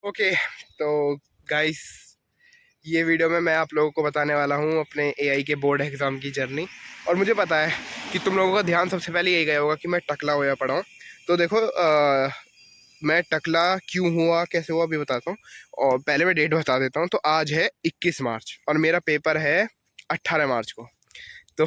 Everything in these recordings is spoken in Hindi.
ओके। तो गाइस, ये वीडियो में मैं आप लोगों को बताने वाला हूँ अपने एआई के बोर्ड एग्ज़ाम की जर्नी। और मुझे पता है कि तुम लोगों का ध्यान सबसे पहले यही गया होगा कि मैं टकला होया पड़ा हूँ। तो देखो, मैं टकला क्यों हुआ, कैसे हुआ, अभी बताता हूँ। और पहले मैं डेट बता देता हूँ। तो आज है 21 मार्च और मेरा पेपर है 18 मार्च को। तो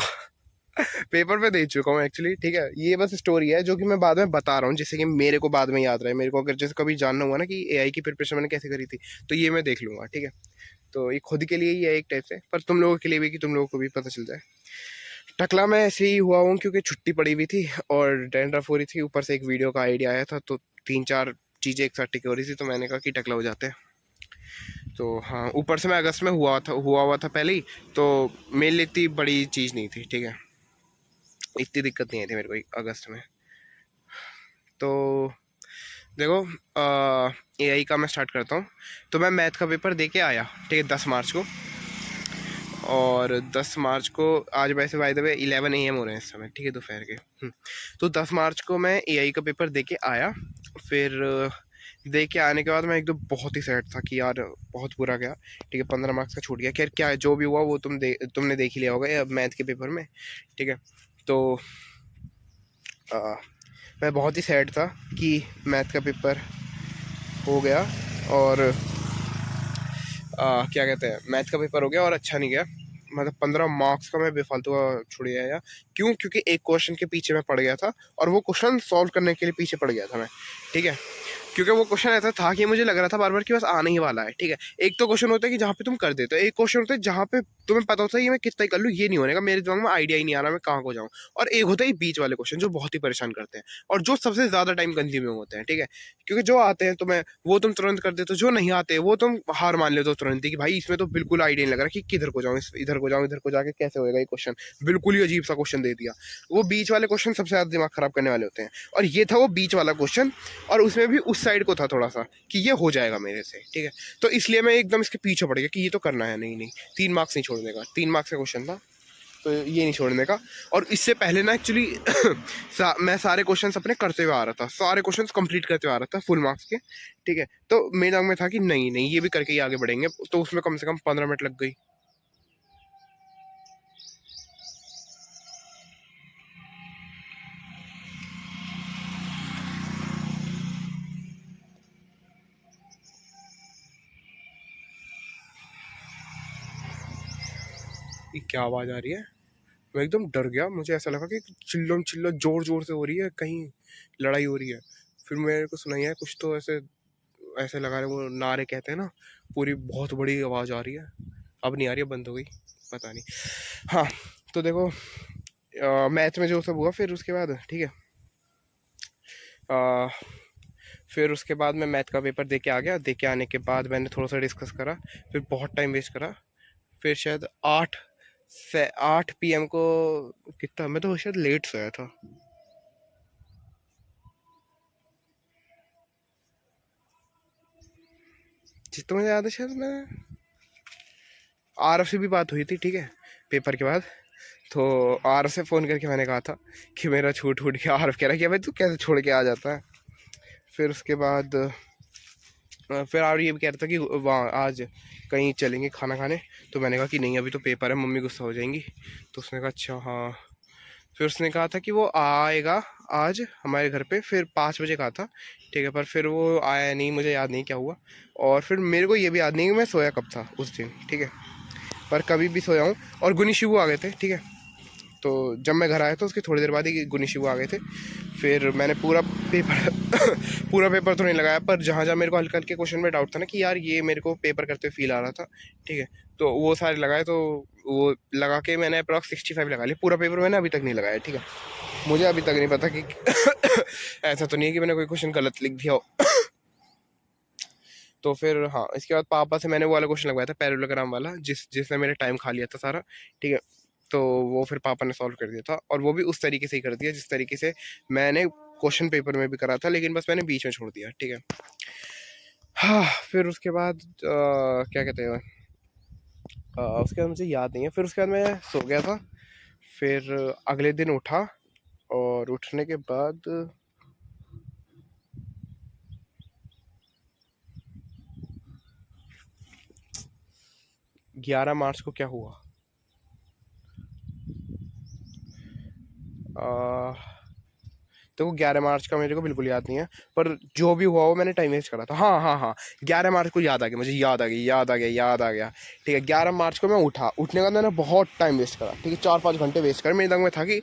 पेपर पे दे चुका हूँ एक्चुअली। ठीक है, ये बस स्टोरी है जो कि मैं बाद में बता रहा हूँ, जिससे कि मेरे को बाद में याद रहे। मेरे को अगर जैसे कभी जानना हुआ ना कि एआई की प्रिपरेशन मैंने कैसे करी थी, तो ये मैं देख लूंगा। ठीक है, तो ये खुद के लिए ही है एक टाइप से, पर तुम लोगों के लिए भी, कि तुम लोगों को भी पता चल जाए। टकला मैं ऐसे ही हुआ हूँ क्योंकि छुट्टी पड़ी हुई थी और डैंड्रफ हो रही थी, ऊपर से एक वीडियो का आइडिया आया था, तो तीन चार चीज़ें एक साथ टिक हो रही थी, तो मैंने कहा कि टकला हो जाते हैं। तो हाँ, ऊपर से मैं अगस्त में हुआ था पहले ही, तो मेरे लिए इतनी बड़ी चीज़ नहीं थी। ठीक है, इतनी दिक्कत नहीं आई थी मेरे को अगस्त में। तो देखो, एआई का मैं स्टार्ट करता हूँ। तो मैं मैथ का पेपर दे के आया, ठीक है, 10 मार्च को। और 10 मार्च को, आज वैसे बाय द वे 11 AM हो रहे हैं इस समय, ठीक है, दोपहर के। तो 10 मार्च को मैं एआई का पेपर दे के आया। फिर दे के आने के बाद मैं एकदम बहुत ही सैड था कि यार बहुत बुरा गया। ठीक है, 15 मार्क्स का छूट गया। खैर, क्या जो भी हुआ वो तुमने देख ही लिया होगा मैथ के पेपर में। ठीक है, तो मैं बहुत ही सैड था कि मैथ का पेपर हो गया। और क्या कहते हैं, मैथ का पेपर हो गया और अच्छा नहीं गया। मतलब 15 मार्क्स का मैं बेफालतू का छुड़ गया यार। क्यों? क्योंकि एक क्वेश्चन के पीछे मैं पड़ गया था और वो क्वेश्चन सॉल्व करने के लिए पीछे पड़ गया था मैं। ठीक है, क्योंकि वो क्वेश्चन ऐसा था कि मुझे लग रहा था बार बार कि बस आने ही वाला है। ठीक है, एक तो क्वेश्चन होता है कि जहाँ पे तुम कर देते हो, एक क्वेश्चन होता है जहाँ पे तुम्हें पता होता है ये मैं कितना ही कर लूँ, ये नहीं होने का, मेरे दिमाग में आइडिया ही नहीं आ रहा मैं कहाँ को जाऊँ। और एक होता है बीच वाले क्वेश्चन जो बहुत ही परेशान करते हैं और जो सबसे ज्यादा टाइम कंज्यूमिंग होते हैं। ठीक है, क्योंकि जो आते हैं तुम्हें वो तुम तुरंत कर देते हो, जो नहीं आते वो तुम हार मान लेते हो तुरंत ही कि भाई इसमें तो बिल्कुल आइडिया नहीं लग रहा कि किधर को जाऊँ, इधर को जाऊँ, इधर को जाके कैसे होएगा ये क्वेश्चन। बिल्कुल ही अजीब सा क्वेश्चन दे दिया। वो बीच वाले क्वेश्चन सबसे ज्यादा दिमाग खराब करने वाले होते हैं, और ये था वो बीच वाला क्वेश्चन। और उसमें भी उस साइड को था थोड़ा सा कि ये हो जाएगा मेरे से। ठीक है, तो इसलिए मैं एकदम इसके पीछे पड़ गया कि ये तो करना है, नहीं नहीं, 3 मार्क्स नहीं छोड़ने का। 3 मार्क्स का क्वेश्चन था, तो ये नहीं छोड़ने का। और इससे पहले ना एक्चुअली मैं सारे क्वेश्चंस अपने करते हुए आ रहा था, सारे क्वेश्चंस कंप्लीट करते हुए आ रहा था फुल मार्क्स के। ठीक है, तो मेरे दिमाग में था कि नहीं नहीं, ये भी करके ही आगे बढ़ेंगे। तो उसमें कम से कम 15 मिनट लग गई। ये क्या आवाज़ आ रही है? मैं एकदम डर गया, मुझे ऐसा लगा कि चिल्लो चिल्लो जोर जोर से हो रही है, कहीं लड़ाई हो रही है। फिर मेरे को सुनाई है कुछ, तो ऐसे ऐसे लगा रहे, वो नारे कहते हैं ना, पूरी बहुत बड़ी आवाज़ आ रही है। अब नहीं आ रही है, बंद हो गई, पता नहीं। हाँ, तो देखो, मैथ में जो सब हुआ फिर उसके बाद, ठीक है, अ, फिर उसके बाद मैं मैथ का पेपर दे के आ गया। दे के आने के बाद मैंने थोड़ा सा डिस्कस करा, फिर बहुत टाइम वेस्ट करा। फिर शायद 8 PM को, कितना, मैं तो शायद लेट सोया था। जितना मुझे याद है, शायद मैं, आरफ से भी बात हुई थी, ठीक है, पेपर के बाद। तो आरफ से फ़ोन करके मैंने कहा था कि मेरा छूट छूट गया। आरफ कह रहा कि भाई तू कैसे छोड़ के आ जाता है। फिर उसके बाद फिर और ये भी कह रहा था कि वहाँ आज कहीं चलेंगे खाना खाने। तो मैंने कहा कि नहीं, अभी तो पेपर है, मम्मी गुस्सा हो जाएंगी। तो उसने कहा अच्छा हाँ। फिर उसने कहा था कि वो आएगा आज हमारे घर पे, फिर 5 बजे कहा था। ठीक है, पर फिर वो आया नहीं, मुझे याद नहीं क्या हुआ। और फिर मेरे को ये भी याद नहीं कि मैं सोया कब था उस दिन। ठीक है, पर कभी भी सोया हूँ। और गुनी शिबू आ गए थे। ठीक है, तो जब मैं घर आया था उसके थोड़ी देर बाद ही गुनी शिबू आ गए थे। फिर मैंने पूरा पेपर पूरा पेपर तो नहीं लगाया, पर जहाँ जहाँ मेरे को हल्के हल्के क्वेश्चन में डाउट था ना कि यार ये मेरे को पेपर करते हुए फील आ रहा था। ठीक है, तो वो सारे लगाए। तो वो लगा के मैंने अप्रॉक्स 65 लगा लिया। पूरा पेपर मैंने अभी तक नहीं लगाया। ठीक है, मुझे अभी तक नहीं पता कि ऐसा तो नहीं है कि मैंने कोई क्वेश्चन गलत लिख दिया हो। तो फिर हाँ, इसके बाद पापा से मैंने वो वाला क्वेश्चन लगवाया था, पैरेललोग्राम वाला, जिसने मेरे टाइम खा लिया था सारा। ठीक है, तो वो फिर पापा ने सॉल्व कर दिया था, और वो भी उस तरीके से ही कर दिया जिस तरीके से मैंने क्वेश्चन पेपर में भी करा था, लेकिन बस मैंने बीच में छोड़ दिया। ठीक है, हाँ। फिर उसके बाद क्या कहते हैं, उसके बाद मुझे याद नहीं है। फिर उसके बाद मैं सो गया था। फिर अगले दिन उठा, और उठने के बाद 11 मार्च को क्या हुआ? तो 11 मार्च का मेरे को बिल्कुल याद नहीं है, पर जो भी हुआ वो मैंने टाइम वेस्ट करा था। हाँ हाँ हाँ, 11 मार्च को याद आ गया मुझे, याद आ गया। ठीक है, 11 मार्च को मैं उठा, उठने के बाद मैंने बहुत टाइम वेस्ट करा। ठीक है, 4-5 घंटे वेस्ट करे। मेरे दिमाग में था कि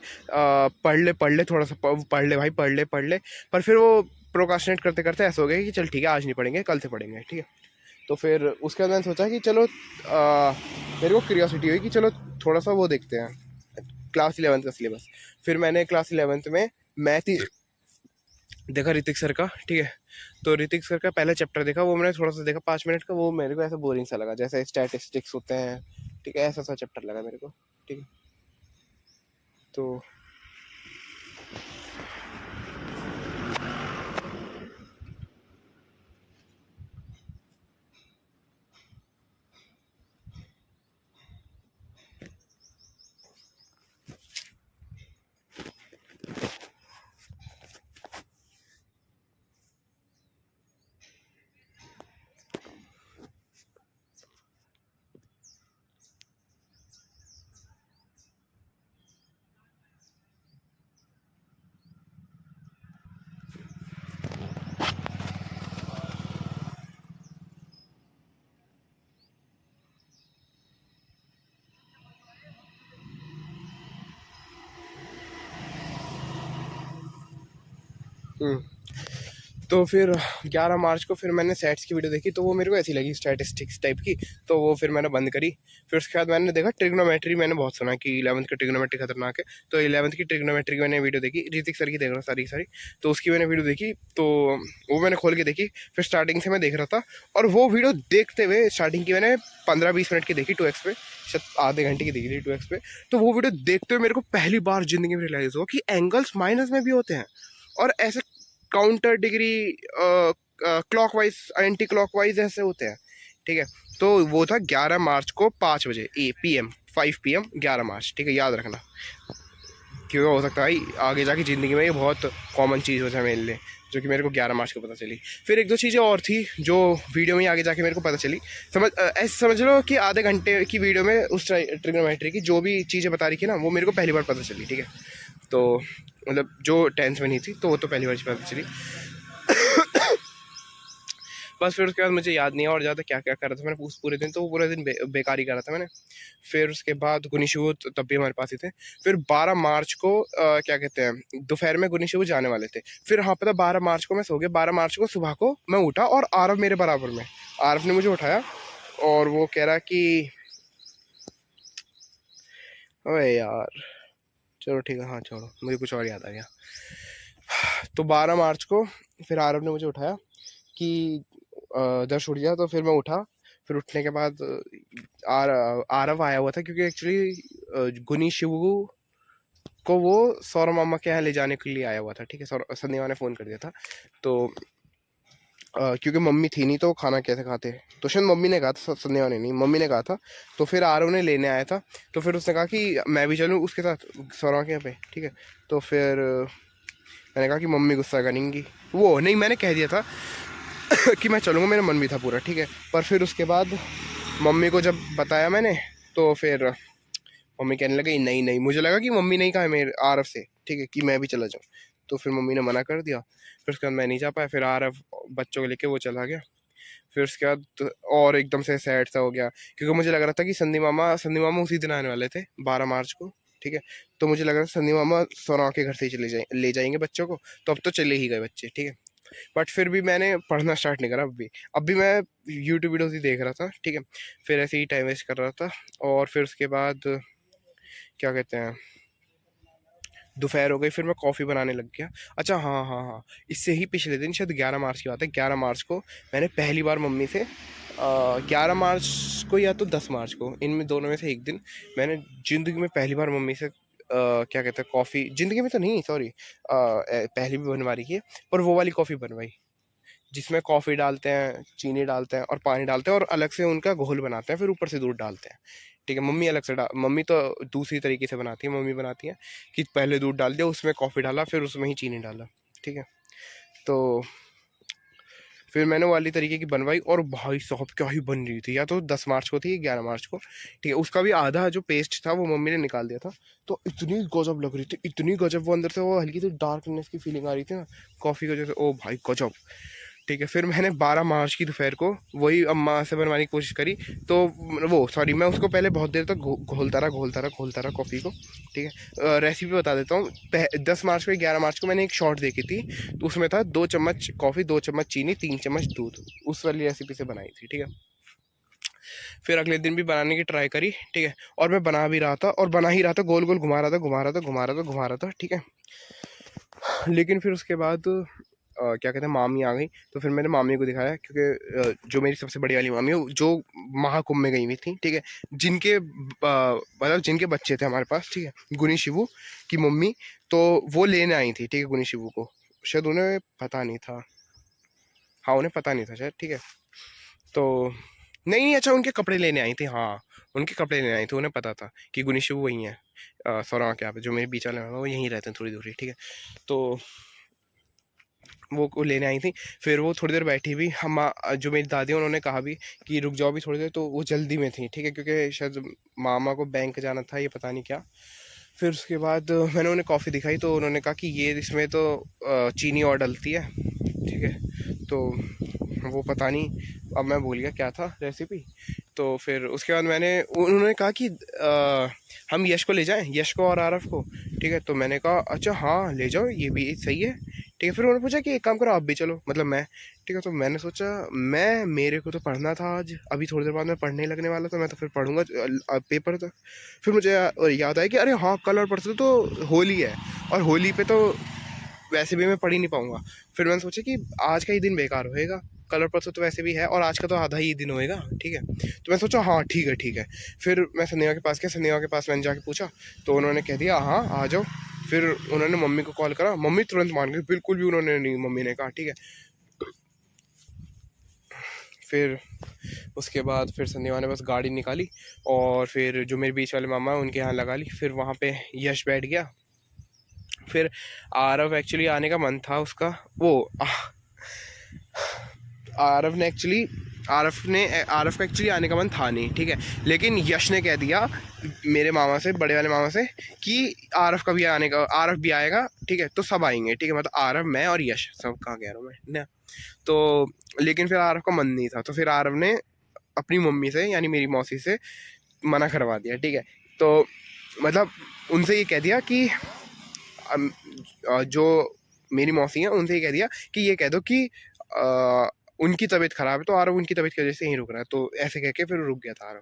पढ़ ले थोड़ा सा, पढ़ ले भाई, पढ़ ले। पर फिर वो प्रोकास्टिनेट करते करते ऐसा हो गया कि चल ठीक है, आज नहीं पढ़ेंगे, कल से पढ़ेंगे। ठीक है, तो फिर उसके बाद मैंने सोचा कि चलो मेरे को क्यूरियोसिटी हुई कि चलो थोड़ा सा वो देखते हैं, क्लास 11th का सिलेबस। फिर मैंने क्लास 11th में मैथ ही देखा ऋतिक सर का। ठीक है, तो ऋतिक सर का पहला चैप्टर देखा, वो मैंने थोड़ा सा देखा 5 मिनट का। वो मेरे को ऐसा बोरिंग सा लगा, जैसे स्टैटिस्टिक्स होते हैं। ठीक है, ऐसा सा चैप्टर लगा मेरे को। ठीक है, तो तो फिर 11 मार्च को फिर मैंने सेट्स की वीडियो देखी, तो वो मेरे को ऐसी लगी स्टैटिस्टिक्स टाइप की, तो वो फिर मैंने बंद करी। फिर उसके बाद मैंने देखा ट्रिग्नोमेट्री। मैंने बहुत सुना कि 11th की ट्रिग्नोमेट्री खतरनाक है, तो 11th की ट्रिग्नोमेट्री की मैंने वीडियो देखी, ऋतिक सर की देख रहा सारी सारी। तो उसकी मैंने वीडियो देखी, तो वो मैंने खोल के देखी। फिर स्टार्टिंग से मैं देख रहा था, और वो वीडियो देखते हुए स्टार्टिंग की मैंने 15-20 मिनट की देखी 2x पे, शायद आधे घंटे की देखी थी 2x पे। तो वो वीडियो देखते हुए मेरे को पहली बार जिंदगी में रियलाइज हुआ कि एंगल्स माइनस में भी होते हैं, और ऐसे counter degree clockwise, anti clockwise ऐसे होते हैं। ठीक है, तो वो था 11 मार्च को 5 बजे PM, 5 PM 11 मार्च। ठीक है, याद रखना, क्योंकि हो सकता है भाई आगे जाके ज़िंदगी में ये बहुत कॉमन चीज़ हो जाए मेरे लिए, जो कि मेरे को 11 मार्च को पता चली। फिर एक दो चीज़ें और थी जो वीडियो में आगे जाके मेरे को पता चली। ऐसे समझ लो कि आधे घंटे की वीडियो में उस ट्रिग्नोमेट्री की जो भी चीज़ें बता रही थी ना, वो मेरे को पहली बार पता चली। ठीक है, तो मतलब जो टेंथ में नहीं थी, तो वो तो पहली बार पता चली। बस फिर उसके बाद मुझे याद नहीं है और ज़्यादा क्या क्या कर रहा था मैंने उस पूरे दिन, तो वो पूरे दिन बेकार ही कर रहा था मैंने। फिर उसके बाद गुनीशु तब भी हमारे पास ही थे। फिर 12 मार्च को क्या कहते हैं, दोपहर में गुनीशु जाने वाले थे। फिर हाँ पता, 12 मार्च को मैं सो गया। 12 मार्च को सुबह को मैं उठा, और आरव मेरे बराबर में, आरव ने मुझे उठाया, और वो कह रहा कि अरे यार चलो ठीक है, हाँ छोड़ो, मुझे कुछ और याद आ गया। तो 12 मार्च को फिर आरव ने मुझे उठाया कि दर्श उठ गया। तो फिर मैं उठा। फिर उठने के बाद आरव आया हुआ था, क्योंकि एक्चुअली गुनी शिवू को वो सौरभ मामा के यहाँ ले जाने के लिए आया हुआ था। ठीक है, संध्या ने फ़ोन कर दिया था। तो क्योंकि मम्मी थी नहीं, तो वो खाना कैसे खाते, तो शायद मम्मी ने कहा था, संध्या ने नहीं, मम्मी ने कहा था। तो फिर आरव ने लेने आया था, तो फिर उसने कहा कि मैं भी चलूँ उसके साथ सौरभ के यहाँ पे। ठीक है, तो फिर मैंने कहा कि मम्मी गुस्सा करेंगी, वो नहीं, मैंने कह दिया था कि मैं चलूँगा, मेरा मन भी था पूरा। ठीक है, पर फिर उसके बाद मम्मी को जब बताया मैंने, तो फिर मम्मी कहने लगी नहीं नहीं, मुझे लगा कि मम्मी नहीं कहा मेरे आरव से, ठीक है, कि मैं भी चला जाऊँ। तो फिर मम्मी ने मना कर दिया। फिर उसके बाद मैं नहीं जा पाया। फिर आरव बच्चों को लेके वो चला गया। फिर उसके बाद और एकदम से सैड सा हो गया, क्योंकि मुझे लग रहा था कि संदीप मामा उसी दिन आने वाले थे, 12 मार्च को। ठीक है, तो मुझे लग रहा था संदीप मामा सोना के घर से ही ले जाएंगे बच्चों को, तो अब तो चले ही गए बच्चे। ठीक है, बट फिर भी मैंने पढ़ना स्टार्ट नहीं करा। अब भी मैं यूट्यूब वीडियोज़ ही देख रहा था। ठीक है, फिर ऐसे ही टाइम वेस्ट कर रहा था। और फिर उसके बाद क्या कहते हैं, दोपहर हो गई, फिर मैं कॉफ़ी बनाने लग गया। अच्छा हाँ हाँ हाँ, इससे ही पिछले दिन, शायद 11 मार्च की बात है, 11 मार्च को मैंने पहली बार मम्मी से 11 मार्च को या तो 10 मार्च को, इनमें दोनों में से एक दिन मैंने ज़िंदगी में पहली बार मम्मी से क्या कहते हैं, कॉफ़ी, ज़िंदगी में तो नहीं, सॉरी, पहली भी बनवा रही है, पर वो वाली कॉफ़ी बनवाई जिसमें कॉफ़ी डालते हैं, चीनी डालते हैं और पानी डालते हैं, और अलग से उनका घोल बनाते हैं, फिर ऊपर से दूध डालते हैं। ठीक है, मम्मी अलग से मम्मी तो दूसरी तरीके से बनाती है। मम्मी बनाती है कि पहले दूध डाल दिया, उसमें कॉफ़ी डाला, फिर उसमें ही चीनी डाला। ठीक है, तो फिर मैंने वो वाली तरीके की बनवाई और भाई साहब क्या ही बन रही थी। या तो 10 मार्च को थी, 11 मार्च को, ठीक है। उसका भी आधा जो पेस्ट था वो मम्मी ने निकाल दिया था। तो इतनी गजब लग रही थी, इतनी गजब, वो अंदर से वो हल्की सी डार्कनेस की फीलिंग आ रही थी ना कॉफ़ी की वजह से, ओ भाई गजब। ठीक है, फिर मैंने 12 मार्च की दोपहर को वही अम्मा से बनवाने की कोशिश करी। तो वो सॉरी, मैं उसको पहले बहुत देर तक घोलता रहा कॉफ़ी को। ठीक है, रेसिपी बता देता हूँ। 10 मार्च को, 11 मार्च को मैंने एक शॉर्ट देखी थी, तो उसमें था 2 चम्मच कॉफ़ी, 2 चम्मच चीनी, 3 चम्मच दूध। उस वाली रेसिपी से बनाई थी, ठीक है। फिर अगले दिन भी बनाने की ट्राई करी, ठीक है। और मैं बना भी रहा था और बना ही रहा था, गोल गोल घुमा रहा था, ठीक है। लेकिन फिर उसके बाद क्या कहते हैं, मामी आ गई। तो फिर मैंने मामी को दिखाया, क्योंकि जो मेरी सबसे बड़ी वाली मामी है, जो महाकुंभ में गई हुई थी, ठीक है, जिनके मतलब जिनके बच्चे थे हमारे पास, ठीक है, गुनी शिवू की मम्मी। तो वो लेने आई थी, ठीक है, गुनी शिवू को। शायद उन्हें पता नहीं था, हाँ उन्हें पता नहीं था शायद, ठीक है। तो नहीं नहीं, अच्छा, उनके कपड़े लेने आई थी, हाँ उनके कपड़े लेने आई थी। उन्हें पता था कि गुनी शिवू वही है, सौरा के यहाँ पे जो मेरे बीच वाले हैं, वो यहीं रहते हैं थोड़ी दूरी, ठीक है। तो वो लेने आई थी। फिर वो थोड़ी देर बैठी भी, हम जो मेरी दादी उन्होंने कहा भी कि रुक जाओ भी थोड़ी देर, तो वो जल्दी में थी, ठीक है, क्योंकि शायद मामा को बैंक जाना था, ये पता नहीं क्या। फिर उसके बाद मैंने उन्हें कॉफ़ी दिखाई, तो उन्होंने कहा कि ये इसमें तो चीनी और डलती है, ठीक है। तो वो पता नहीं, अब मैं भूल गया क्या था रेसिपी। तो फिर उसके बाद उन्होंने कहा कि हम यश को ले जाएं, यश को और आरफ को, ठीक है। तो मैंने कहा अच्छा हाँ ले जाओ, ये भी सही है, ठीक है। फिर उन्होंने पूछा कि एक काम करो आप भी चलो, मतलब मैं, ठीक है। तो मैंने सोचा, मेरे को तो पढ़ना था आज, अभी थोड़ी देर बाद मैं पढ़ने लगने वाला था, मैं तो फिर पढ़ूंगा पेपर था। फिर मुझे याद आया कि अरे हाँ, कल और परसों तो होली है, और होली पे तो वैसे भी मैं पढ़ ही नहीं पाऊंगा। फिर मैंने सोचा कि आज का ही दिन बेकार होएगा, कल और परसों तो वैसे भी है, और आज का तो आधा ही दिन होएगा, ठीक है। तो मैं सोचा हाँ ठीक है ठीक है। फिर मैं सनेहा के पास गया, सनेहा के पास मैंने जाके पूछा, तो उन्होंने कह दिया हाँ आ जाओ। फिर उन्होंने मम्मी को कॉल करा, मम्मी तुरंत मान गई, बिल्कुल भी उन्होंने नहीं, मम्मी ने कहा ठीक है। फिर उसके बाद फिर संध्या ने बस गाड़ी निकाली, और फिर जो मेरे बीच वाले मामा हैं उनके यहाँ लगा ली। फिर वहाँ पे यश बैठ गया। फिर आरव एक्चुअली आने का मन था उसका, वो आरफ का एक्चुअली आने का मन था नहीं, ठीक है। लेकिन यश ने कह दिया मेरे मामा से, बड़े वाले मामा से, कि आरफ भी आएगा, ठीक है, तो सब आएंगे, ठीक है। मतलब आरफ, मैं और यश, सब कहाँ कह रहा हूँ मैं ना। तो लेकिन फिर आरफ का मन नहीं था, तो फिर आरफ ने अपनी मम्मी से, यानी मेरी मौसी से मना करवा दिया, ठीक है। तो मतलब उनसे ये कह दिया कि जो मेरी मौसी है उनसे ये कह दिया कि ये कह दो कि उनकी तबीयत ख़राब है, तो आरव उनकी तबीयत की वजह से यहीं रुक रहा है। तो ऐसे कह के फिर रुक गया था आरव,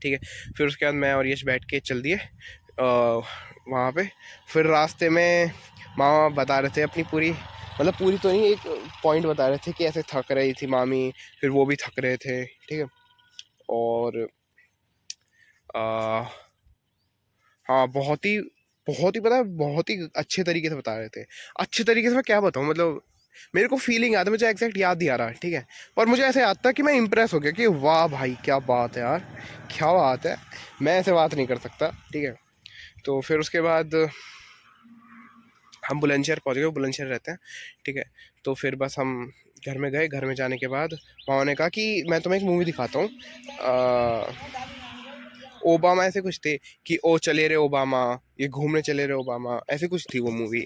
ठीक है। फिर उसके बाद मैं और यश बैठ के चल दिए वहाँ पे। फिर रास्ते में मामा बता रहे थे अपनी पूरी, मतलब पूरी तो नहीं, एक पॉइंट बता रहे थे कि ऐसे थक रही थी मामी, फिर वो भी थक रहे थे, ठीक है। और आ, हाँ बहुत ही पता है, बहुत ही अच्छे तरीके से बता रहे थे। अच्छे तरीके से मैं क्या बताऊँ, मतलब मेरे को फीलिंग याद है, मुझे एग्जैक्ट याद नहीं आ रहा, ठीक है। और मुझे ऐसे याद था कि मैं इंप्रेस हो गया कि वाह भाई क्या बात है यार, क्या बात है, मैं ऐसे बात नहीं कर सकता, ठीक है। तो फिर उसके बाद हम बुलंदशहर पहुंच गए, बुलंदशहर रहते हैं, ठीक है। तो फिर बस हम घर में गए। घर में जाने के बाद मामा ने कहा कि मैं तुम्हें एक मूवी दिखाता हूँ, ओबामा ऐसे कुछ थे, कि ओ चले रे ओबामा, ये घूमने चले रे ओबामा, ऐसे कुछ थी वो मूवी,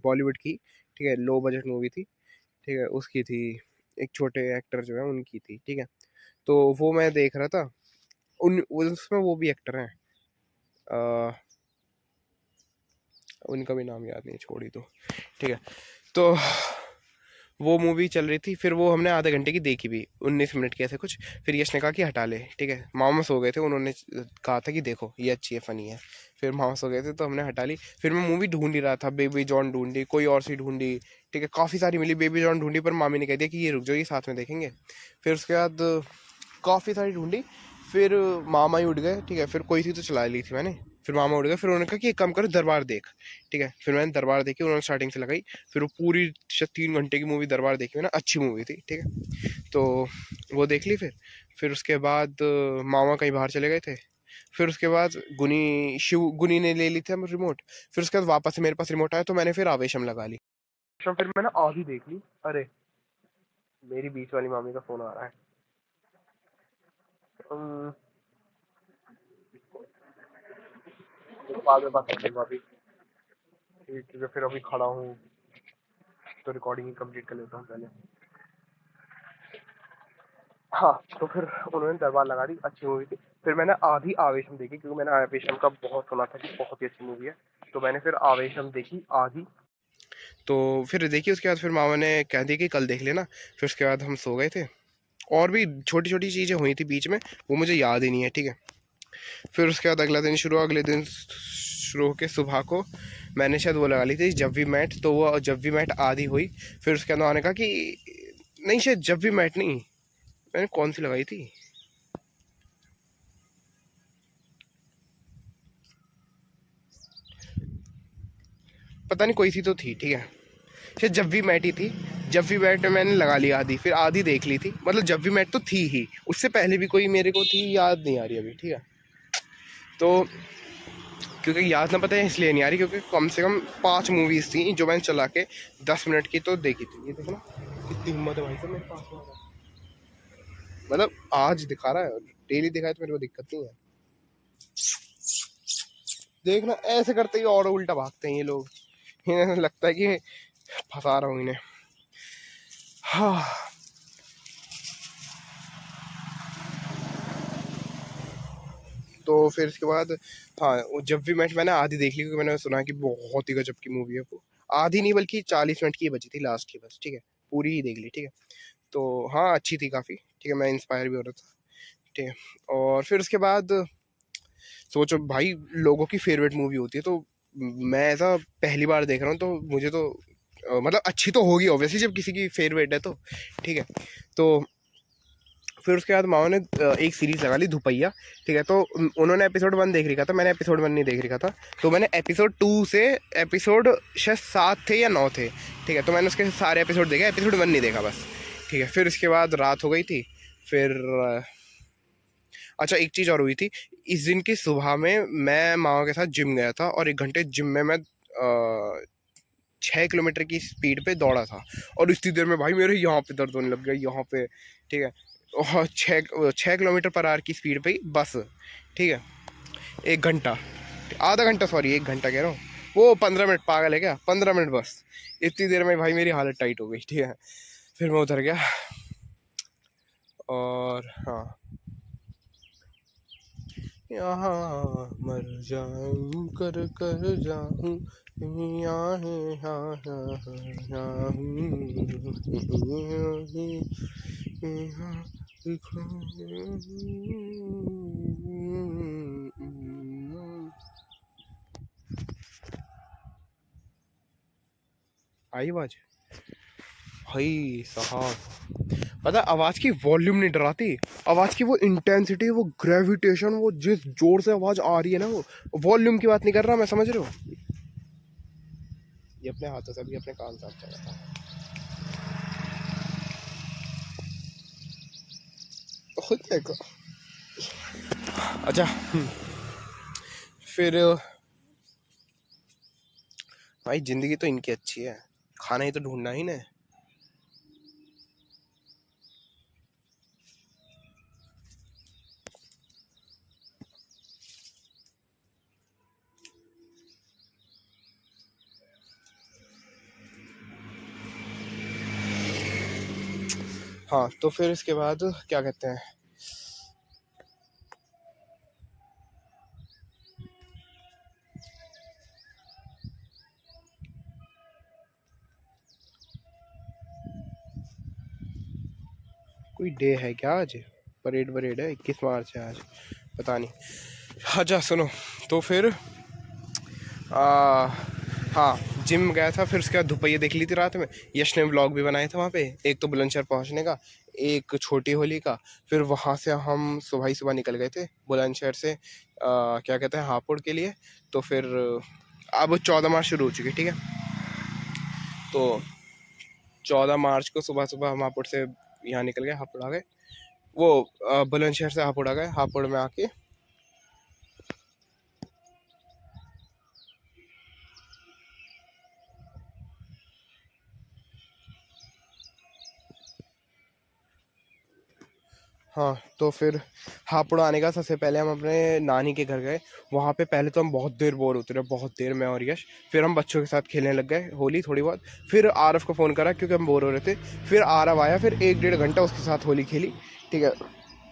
बॉलीवुड की, ठीक है, लो बजट मूवी थी, ठीक है, उसकी थी, एक छोटे एक्टर जो है उनकी थी, ठीक है। तो वो मैं देख रहा था, उसमें वो भी एक्टर हैं, उनका भी नाम याद नहीं, छोड़ी तो, ठीक है। तो वो मूवी चल रही थी, फिर वो हमने आधे घंटे की देखी भी, 19 मिनट की ऐसे कुछ। फिर यश ने कहा कि हटा ले, ठीक है। मामा सो गए थे, उन्होंने कहा था कि देखो ये अच्छी है, फ़नी है। फिर मामा सो गए थे तो हमने हटा ली। फिर मैं मूवी ढूंढ ही रहा था, बेबी जॉन ढूंढी, कोई और सी ढूंढी, ठीक है, काफ़ी सारी मिली, बेबी जॉन ढूंढी, पर मामी ने कह दिया कि ये रुक जाओ, ये साथ में देखेंगे। फिर उसके बाद काफ़ी सारी ढूंढी। फिर मामा ही उठ गए, ठीक है, फिर कोई सी तो चला ली थी मैंने। फिर मामा उठ गए, फिर उन्होंने कहा कि एक काम करो, दरबार देख, ठीक है। फिर मैंने दरबार देखी, उन्होंने स्टार्टिंग से लगाई। फिर वो पूरी 3 घंटे की मूवी दरबार देखी मैंने, अच्छी मूवी थी, ठीक है। तो वो देख ली। फिर उसके बाद मामा कहीं बाहर चले गए थे। फिर उसके बाद गुनी ने ले ली थी हम रिमोट। फिर उसके बाद वापस से मेरे पास रिमोट आया, तो मैंने फिर आवेशम लगा ली। फिर मैंने आधी देख ली, अरे मेरी बीच वाली मामी का फोन आ रहा है। अम, बाद में बात करते हैं अभी। ठीक है, फिर अभी खड़ा हूँ तो रिकॉर्डिंग ही कंप्लीट कर लेता हूँ पहले। हाँ, तो फिर उन्होंने दरबार लगा दी, अच्छी मूवी थी। फिर मैंने आधी आवेशम देखी, क्योंकि मैंने आवेशम का बहुत सुना था कि बहुत ही अच्छी मूवी है। तो मैंने फिर आवेशम देखी आधी। तो फिर देखी, उसके बाद फिर मामा ने कह दी कि कल देख लेना। फिर उसके बाद हम सो गए थे। और भी छोटी छोटी चीज़ें हुई थी बीच में, वो मुझे याद ही नहीं है, ठीक है। फिर उसके बाद अगले दिन शुरू होकर सुबह को मैंने शायद वो लगा ली थी जब वी मैट, तो वो जब वी मैट आधी हुई। फिर उसके बाद उन्होंने कहा कि नहीं, शायद जब वी मैट नहीं, मैंने कौन सी लगाई थी, पता नहीं, कोई सी तो थी, ठीक है। शायद जब वी मैट ही थी। जब वी मैट में मैंने लगा ली आधी, फिर आधी देख ली थी, मतलब जब वी मैट तो थी ही, उससे पहले भी कोई मेरे को थी, याद नहीं आ रही अभी, ठीक है। तो क्योंकि याद ना पता है इसलिए नहीं आ रही, क्योंकि कम से कम 5 मूवीज़ थी जो मैंने चला के 10 मिनट की तो देखी थी। ये देखो ना कितनी हिम्मत है भाई साहब मेरे पास में। मतलब आज दिखा रहा है, डेली दिखाए तो मेरे को दिक्कत नहीं है। देखना ऐसे करते ही और उल्टा भागते हैं ये लोग। इन्हें लगता है कि फंसा रहा हूँ इन्हें। हाँ, तो फिर इसके बाद, हाँ, वो जब भी मैंने आधी देख ली, क्योंकि मैंने सुना कि बहुत ही गजब की मूवी है वो। आधी नहीं बल्कि 40 मिनट की बची थी लास्ट की बस, ठीक है। पूरी ही देख ली, ठीक है। तो हाँ, अच्छी थी काफ़ी, ठीक है। मैं इंस्पायर भी हो रहा था, ठीक है। और फिर उसके बाद सोचो भाई, लोगों की फेवरेट मूवी होती है, तो मैं ऐसा पहली बार देख रहा हूँ, तो मुझे तो मतलब अच्छी तो होगी ऑब्वियसली जब किसी की फेवरेट है तो, ठीक है। तो फिर उसके बाद मामा ने एक सीरीज लगा ली धुपैया, ठीक है। तो उन्होंने एपिसोड 1 देख रखा था, मैंने एपिसोड 1 नहीं देख रखा था। तो मैंने एपिसोड 2 से एपिसोड शायद 7 थे या 9 थे, ठीक है। तो मैंने उसके सारे एपिसोड देखे, एपिसोड 1 नहीं देखा बस, ठीक है। फिर उसके बाद रात हो गई थी। फिर अच्छा, एक चीज़ और हुई थी। इस दिन की सुबह में मैं मामा के साथ जिम गया था, और 1 घंटे जिम में मैं 6 किलोमीटर की स्पीड पे दौड़ा था। और इतनी देर में भाई मेरे यहाँ पे दर्द होने लग गया, यहाँ पे, ठीक है। और 6 किलोमीटर पर आवर की स्पीड पे ही बस, ठीक है। 1 घंटा, आधा घंटा, सॉरी 1 घंटा कह रहा हूँ, वो 15 मिनट, पागल है क्या, 15 मिनट बस। इतनी देर में भाई मेरी हालत टाइट हो गई, ठीक है। फिर मैं उतर गया। और हाँ, यहाँ मर जाऊं, कर कर जाऊं, यहाँ है, हाँ हाँ हाँ, यहाँ लिखो। आई आवाज भाई साहब, पता है, आवाज की वॉल्यूम नहीं डराती, आवाज की वो इंटेंसिटी, वो ग्रेविटेशन, वो जिस जोर से आवाज आ रही है ना, वो वॉल्यूम की बात नहीं कर रहा मैं, समझ रहे हो। ये अपने हाथों से भी अपने कान साफ चला था। देखो, अच्छा, फिर भाई जिंदगी तो इनकी अच्छी है, खाना ही तो ढूंढना ही ना। हाँ, तो फिर इसके बाद क्या कहते हैं, कोई डे है क्या आज, परेड वरेड है, 21 मार्च है आज, पता नहीं। अच्छा सुनो, तो फिर हाँ, जिम गया था। फिर उसके बाद धुपैया देख ली थी रात में। यश ने व्लॉग भी बनाए थे वहाँ पे, एक तो बुलंदशहर पहुँचने का, एक छोटी होली का। फिर वहाँ से हम सुबह ही सुबह निकल गए थे बुलंदशहर से, क्या कहते हैं, हापुड़ के लिए। तो फिर अब 14 मार्च शुरू हो चुकी है, ठीक है। तो 14 मार्च को सुबह सुबह हम हापुड़ से यहाँ निकल गए, हापुड़ आ गए, वो बुलंदशहर से हापुड़ आ गए। हापुड़ में आके हाँ तो फिर हापुड़ आने का सबसे पहले हम अपने नानी के घर गए। वहाँ पे पहले तो हम बहुत देर बोर होते रहे, बहुत देर, मैं और यश। फिर हम बच्चों के साथ खेलने लग गए होली थोड़ी बहुत। फिर आरफ को फ़ोन करा क्योंकि हम बोर हो रहे थे। फिर आरव आया, फिर 1 डेढ़ घंटा उसके साथ होली खेली, ठीक है।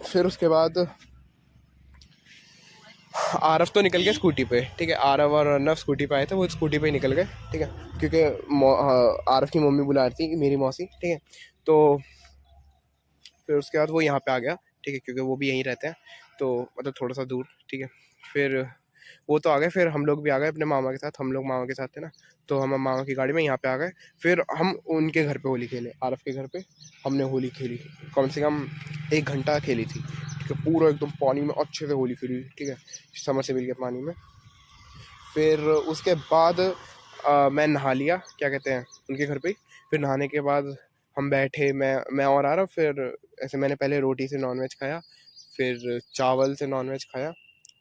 फिर उसके बाद आरव तो निकल गया स्कूटी पे, ठीक है। आरव और अर्नव स्कूटी पे आए थे, वो स्कूटी पे ही निकल गए, ठीक है। क्योंकि आरव की मम्मी बुला रही थी, मेरी मौसी, ठीक है। तो फिर उसके बाद वो यहाँ पे आ गया, ठीक है, क्योंकि वो भी यहीं रहते हैं, तो मतलब थोड़ा सा दूर, ठीक है। फिर वो तो आ गए, फिर हम लोग भी आ गए अपने मामा के साथ। हम लोग मामा के साथ थे ना, तो हम मामा की गाड़ी में यहाँ पे आ गए। फिर हम उनके घर पे होली खेले, आरफ के घर पे हमने होली खेली। कम से कम 1 घंटा खेली थी, ठीक है। पूरा एकदम पानी में अच्छे से होली खेली, ठीक है, समर से मिल के पानी में। फिर उसके बाद मैं नहा लिया, क्या कहते हैं, उनके घर पे ही। फिर नहाने के बाद हम बैठे, मैं और आ रहा, फिर ऐसे मैंने पहले रोटी से नॉनवेज खाया, फिर चावल से नॉनवेज खाया,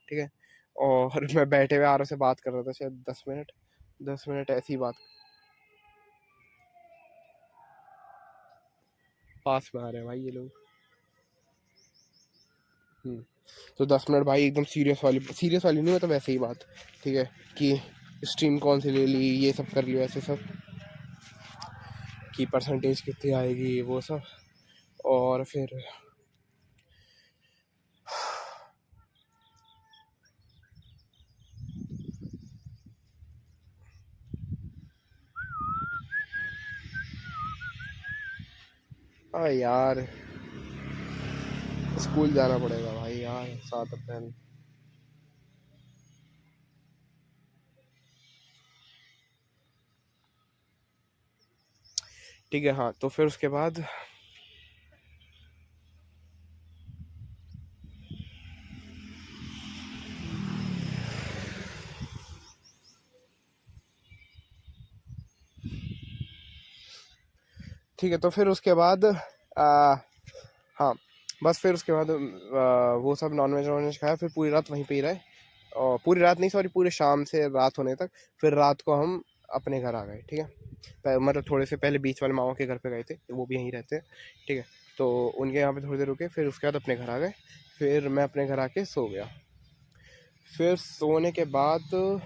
ठीक है। और मैं बैठे हुए आरव से बात कर रहा था शायद 10 मिनट, 10 मिनट ऐसी बात। पास में आ रहे हैं भाई ये लोग। तो 10 मिनट भाई एकदम सीरियस वाली नहीं, मतलब ऐसे ही बात, ठीक है, कि स्ट्रीम कौन सी ले ली, ये सब कर लिया, ऐसे सब, कि परसेंटेज कितनी आएगी, वो सब। और फिर हाँ यार, स्कूल जाना पड़ेगा भाई यार, 7 अप्रैल। ठीक है, हाँ तो फिर उसके बाद ठीक है, तो फिर उसके बाद हाँ, बस फिर उसके बाद वो सब नॉनवेज वॉनवेज खाया, फिर पूरी रात वहीं पे ही रहे। और पूरी रात नहीं, सॉरी, पूरे शाम से रात होने तक। फिर रात को हम अपने घर आ गए, ठीक है। मतलब थोड़े से पहले बीच वाले मामा के घर पे गए थे, वो भी यहीं रहते हैं, ठीक है। तो उनके यहाँ पे थोड़ी देर रुके, फिर उसके बाद अपने घर आ गए। फिर मैं अपने घर आके सो गया। फिर सोने के बाद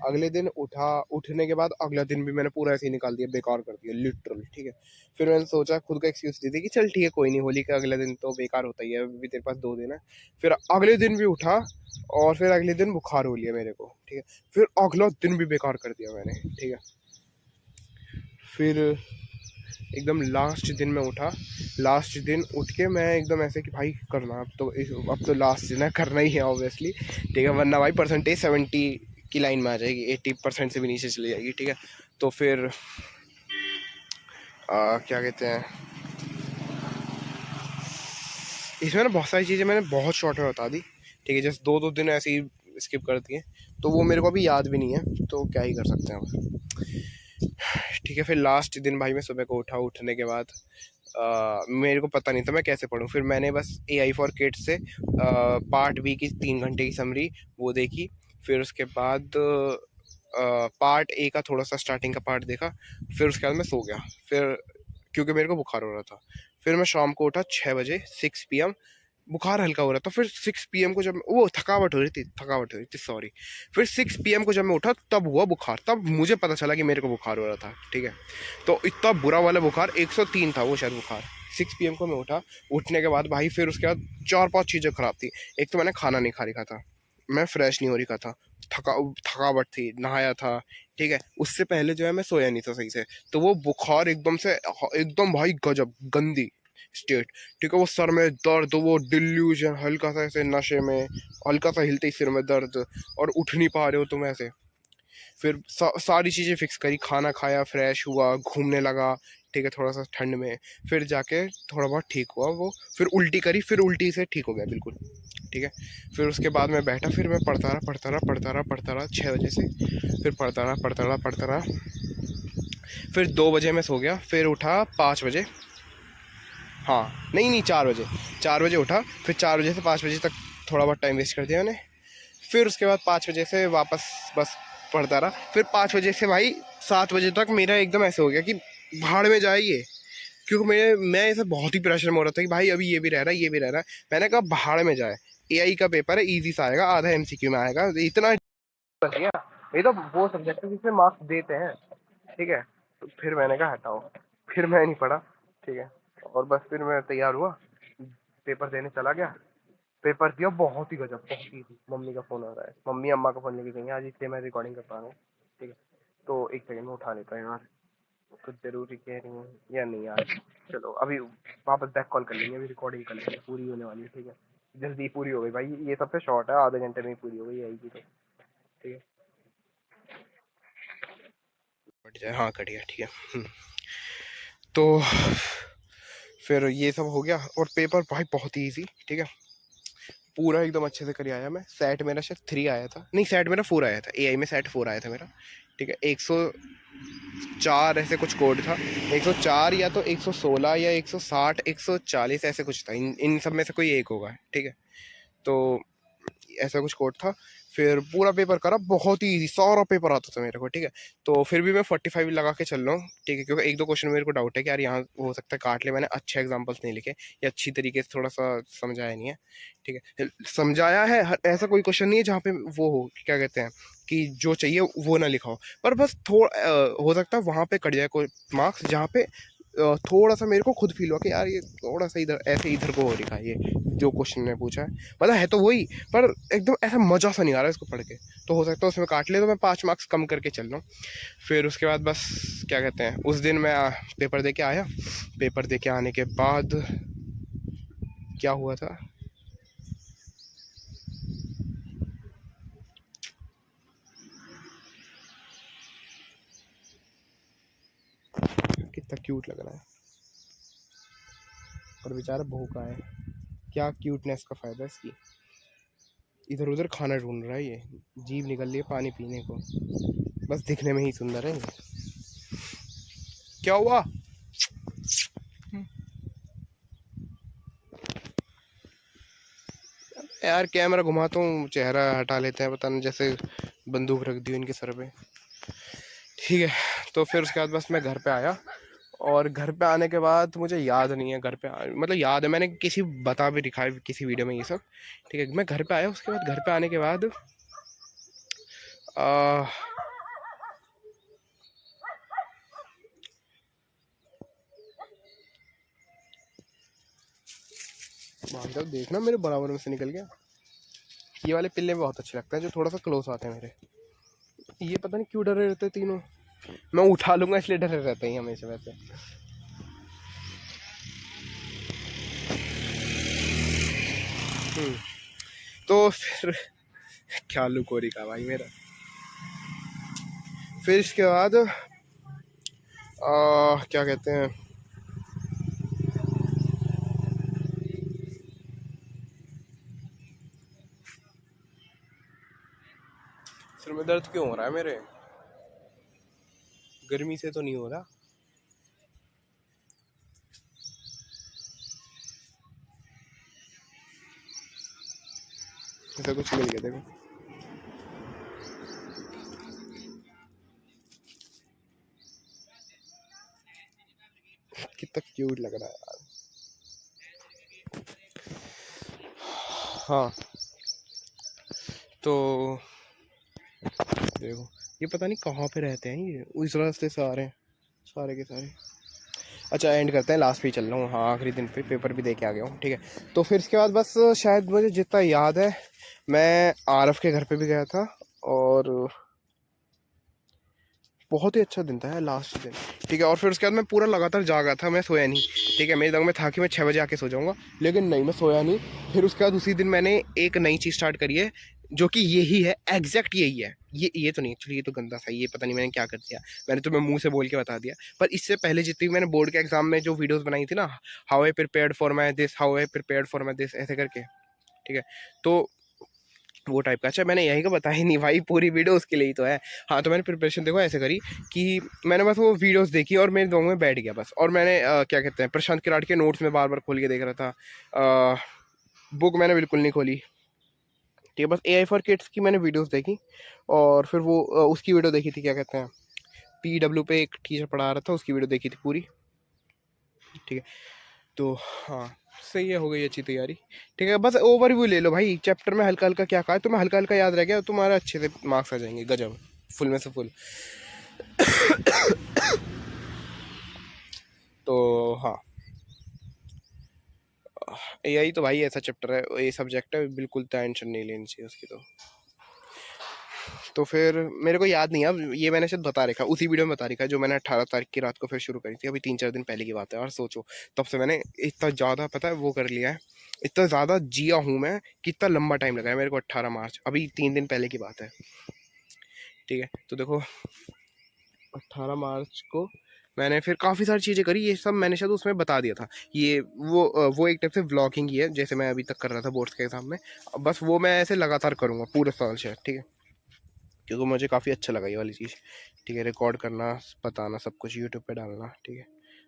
अगले दिन उठने के बाद अगला दिन भी मैंने पूरा ऐसे ही निकाल दिया, बेकार कर दिया लिटरल, ठीक है। फिर मैंने सोचा, खुद का एक्सक्यूज दे दी कि चल ठीक है, कोई नहीं, होली का अगला दिन तो बेकार होता ही है, अभी तेरे पास 2 दिन है। फिर अगले दिन भी उठा, और फिर अगले दिन बुखार हो लिया मेरे को, ठीक है। फिर अगला दिन भी बेकार कर दिया मैंने, ठीक है। फिर एकदम लास्ट दिन में उठा, लास्ट दिन उठ के मैं एकदम ऐसे कि भाई करना, अब तो लास्ट दिन है, करना ही है ऑब्वियसली, ठीक है, वरना भाई परसेंटेज 70 की लाइन में आ जाएगी, 80% से भी नीचे चली जाएगी, ठीक है। तो फिर क्या कहते हैं, इसमें ना बहुत सारी चीज़ें मैंने बहुत शॉर्ट में बता दी, ठीक है। जैसे दो दो दिन ऐसे ही स्किप कर दिए, तो वो मेरे को अभी याद भी नहीं है, तो क्या ही कर सकते हैं अब, ठीक है। फिर लास्ट दिन भाई मैं सुबह को उठा, उठने के बाद मेरे को पता नहीं था मैं कैसे पढूं। फिर मैंने बस AI फॉर किड्स से पार्ट बी की 3 घंटे की समरी वो देखी। फिर उसके बाद पार्ट ए का थोड़ा सा स्टार्टिंग का पार्ट देखा। फिर उसके बाद मैं सो गया, फिर क्योंकि मेरे को बुखार हो रहा था। फिर मैं शाम को उठा 6 बजे, 6 PM, बुखार हल्का हो रहा था। फिर 6 PM को जब वो थकावट हो रही थी, सॉरी। फिर 6 PM को जब मैं उठा तब हुआ बुखार, तब मुझे पता चला कि मेरे को बुखार हो रहा था, ठीक है। तो इतना बुरा वाला बुखार, 103 था वो शायद बुखार। 6 PM को मैं उठा, उठने के बाद भाई फिर उसके बाद 4-5 चीज़ें खराब थी। एक तो मैंने खाना नहीं खा रखा था, मैं फ्रेश नहीं हो रखा था, थकावट थी, नहाया था, ठीक है। उससे पहले जो है मैं सोया नहीं था सही से, तो वो बुखार एकदम से, एकदम भाई गजब गंदी स्टेट, ठीक है। वो सर में दर्द, वो डिल्यूजन, हल्का सा ऐसे नशे में, हल्का सा हिलते ही सिर में दर्द, और उठ नहीं पा रहे हो तुम ऐसे। फिर सारी चीज़ें फिक्स करी, खाना खाया, फ्रेश हुआ, घूमने लगा, ठीक है, थोड़ा सा ठंड में। फिर जाके थोड़ा बहुत ठीक हुआ वो। फिर उल्टी करी, फिर उल्टी से ठीक हो गया बिल्कुल, ठीक है। फिर उसके बाद मैं बैठा, फिर मैं पढ़ता रहा 6 बजे से। फिर पढ़ता रहा। फिर 2 बजे मैं सो गया, फिर उठा 5 बजे, हाँ नहीं नहीं 4 बजे, 4 बजे उठा। फिर 4 बजे से 5 बजे तक थोड़ा बहुत टाइम वेस्ट कर दिया मैंने। फिर उसके बाद 5 बजे से वापस बस पढ़ता रहा। फिर 5 बजे से भाई 7 बजे तक मेरा एकदम ऐसे हो गया कि भाड़ में जाइए, क्योंकि मैं ऐसा बहुत ही प्रेशर में हो रहा था कि भाई अभी ये भी रह रहा है, ये भी रह रहा है। मैंने कहा भाड़ में जाए, एआई का पेपर है, इजी सा आएगा, आधा एमसीक्यू में आएगा, इतना बच गया। ये तो वो सब्जेक्ट है जिसमें मार्क्स देते हैं, ठीक है। तो फिर मैंने कहा हटाओ, फिर मैं नहीं पढ़ा, ठीक है। और बस फिर मैं तैयार हुआ, पेपर देने चला गया, पेपर दिया, बहुत ही गजब, बहुत ही। मम्मी का फोन आ रहा है, मम्मी अम्मा का फोन लेके गई आज, इसलिए मैं रिकॉर्डिंग कर पा रहा हूँ, ठीक है। तो एक सेकंड में उठा लेता हूँ यार, कुछ जरूरी कह रही हूँ या नहीं यार। चलो अभी वापस बैक कॉल कर लेंगे, अभी रिकॉर्डिंग कर लेंगे, पूरी होने वाली है, ठीक है। जल्दी पूरी हो गई भाई, ये सबसे शॉर्ट है, आधे घंटे में ही पूरी हो गई आएगी तो, ठीक है। कट जाए, हाँ कट गया, ठीक है। तो फिर ये सब हो गया, और पेपर भाई बहुत ही ईजी, ठीक है। पूरा एकदम अच्छे से कर आया मैं। सेट मेरा शायद 3 आया था, नहीं सेट मेरा 4 आया था, एआई में सेट 4 आया था मेरा, ठीक है। 104 ऐसे कुछ कोड था, 104 या तो 116 या 160 140 ऐसे कुछ था, इन सब में से कोई एक होगा, ठीक है। तो ऐसा कुछ कोड था। फिर पूरा पेपर करा, बहुत ही सारा पेपर आता था मेरे को, ठीक है। तो फिर भी मैं 45 लगा के चल रहा हूँ, ठीक है, क्योंकि एक दो क्वेश्चन मेरे को डाउट है कि यार यहाँ हो सकता है काट ले, मैंने अच्छे एग्जांपल्स नहीं लिखे या अच्छी तरीके से थोड़ा सा समझाया नहीं है, ठीक है। समझाया है, ऐसा कोई क्वेश्चन नहीं है जहाँ पे वो हो, क्या कहते हैं, कि जो चाहिए वो ना लिखा हो, पर बस थोड़ा हो सकता है वहाँ पे कट जाए कोई मार्क्स, जहाँ पे थोड़ा सा मेरे को खुद फील हुआ कि यार ये थोड़ा सा इधर ऐसे इधर को हो रखा है, ये जो क्वेश्चन ने पूछा है, मतलब है तो वही, पर एकदम ऐसा मजा सा नहीं आ रहा है इसको पढ़ के। तो हो सकता है उसमें काट ले, तो मैं 5 मार्क्स कम करके चल रहा हूँ। फिर उसके बाद बस क्या कहते हैं, उस दिन मैं पेपर दे के आया। पेपर दे के आने के बाद क्या हुआ था, कितना क्यूट लग रहा है, और बेचारा भूखा है, क्या क्यूटनेस का फायदा इसकी। इधर उधर खाना ढूंढ रहा है ये, जीभ निकल रही है पानी पीने को, बस दिखने में ही सुंदर है। क्या हुआ, यार कैमरा घुमाता हूँ, चेहरा हटा लेते हैं, पता नहीं जैसे बंदूक रख दी इनके सर पे, ठीक है। तो फिर उसके बाद बस मैं घर पे आया, और घर पे आने के बाद मुझे याद नहीं है, घर पे मतलब याद है, मैंने किसी बता भी दिखाया किसी वीडियो में ये सब, ठीक है। मैं घर पे आया, उसके बाद घर पे आने के बाद जब देखना मेरे बराबर में से निकल गया। ये वाले पिल्ले बहुत अच्छे लगते हैं, जो थोड़ा सा क्लोज आते हैं मेरे। ये पता नहीं क्यों डरे रहते तीनों, मैं उठा लूंगा इसलिए डरे रहते हैं हमेशा वैसे। तो फिर क्या लुकोरी का भाई मेरा। फिर इसके बाद क्या कहते हैं, सिर में दर्द क्यों हो रहा है मेरे, गर्मी से तो नहीं हो रहा। ऐसा कुछ मिल गया देखो, कितना क्यूट लग रहा है यार। हाँ तो देखो, ये पता नहीं कहाँ पे रहते हैं, ये उस रास्ते से आ रहे हैं सारे के सारे। अच्छा एंड करते हैं, लास्ट पे चल रहा हूँ, हाँ आखिरी दिन पे पेपर भी दे के आ गया हूँ, ठीक है। तो फिर इसके बाद बस शायद मुझे जितना याद है, मैं आरफ के घर पे भी गया था, और बहुत ही अच्छा दिन था यार लास्ट दिन, ठीक है। और फिर उसके बाद मैं पूरा लगातार जागा था, मैं सोया नहीं, ठीक है। मेरे दिमाग में था कि मैं 6 बजे आके सो जाऊंगा, लेकिन नहीं, मैं सोया नहीं। फिर उसके बाद उसी दिन मैंने एक नई चीज़ स्टार्ट करी है, जो कि यही है, एग्जैक्ट यही है। ये तो नहीं, एक्चुअली ये तो गंदा था, ये पता नहीं मैंने क्या कर दिया, मैंने तुम्हें मुंह से बोल के बता दिया। पर इससे पहले जितनी मैंने बोर्ड के एग्जाम में जो वीडियोस बनाई थी ना, how I prepared for my this, how I prepared for my this, ऐसे करके, ठीक है। तो वो टाइप का, अच्छा मैंने यही का बताया ही नहीं भाई, पूरी वीडियो उसके लिए ही तो है। हाँ तो मैंने प्रिपरेशन देखो ऐसे करी कि मैंने बस वो वीडियोस देखी और मेरे दिमाग में बैठ गया बस, और मैंने क्या कहते हैं, प्रशांत किराट के नोट्स में बार बार खोल के देख रहा था। बुक मैंने बिल्कुल नहीं खोली, ठीक है। बस AI फॉर किड्स की मैंने वीडियोस देखी, और फिर वो उसकी वीडियो देखी थी, क्या कहते हैं, PW पे एक टीचर पढ़ा रहा था, उसकी वीडियो देखी थी पूरी, ठीक है। तो हाँ, सही है, हो गई अच्छी तैयारी। ठीक है, बस ओवरव्यू ले लो भाई, चैप्टर में हल्का हल्का क्या कहा है, तुम्हें हल्का हल्का याद रह गया, तुम्हारा अच्छे से मार्क्स आ जाएंगे, गजब, फुल में से फुल। तो हाँ, एआई तो भाई ऐसा चैप्टर है, ये सब्जेक्ट है, बिल्कुल टेंशन नहीं लेनी चाहिए उसकी। तो फिर मेरे को याद नहीं है, अब ये मैंने शायद बता रखा, उसी वीडियो में बता रखा है जो मैंने 18 तारीख की रात को फिर शुरू करी थी, अभी 3-4 दिन पहले की बात है। और सोचो, तब से मैंने इतना ज़्यादा पता है वो कर लिया है, इतना ज़्यादा जिया हूँ मैं कि इतना लंबा टाइम लगा है मेरे को। 18 मार्च, अभी 3 दिन पहले की बात है। ठीक है, तो देखो 18 मार्च को मैंने फिर काफ़ी सारी चीज़ें करी, ये सब मैंने शायद उसमें बता दिया था। ये वो एक टाइप से व्लॉगिंग ही है, जैसे मैं अभी तक कर रहा था बोर्ड्स के एग्जाम में। बस वो मैं ऐसे लगातार करूँगा पूरे साल शायद। ठीक है, क्योंकि मुझे काफ़ी अच्छा लगा ये वाली चीज़। ठीक है, रिकॉर्ड करना, बताना, सब कुछ यूट्यूब पे डालना। ठीक है,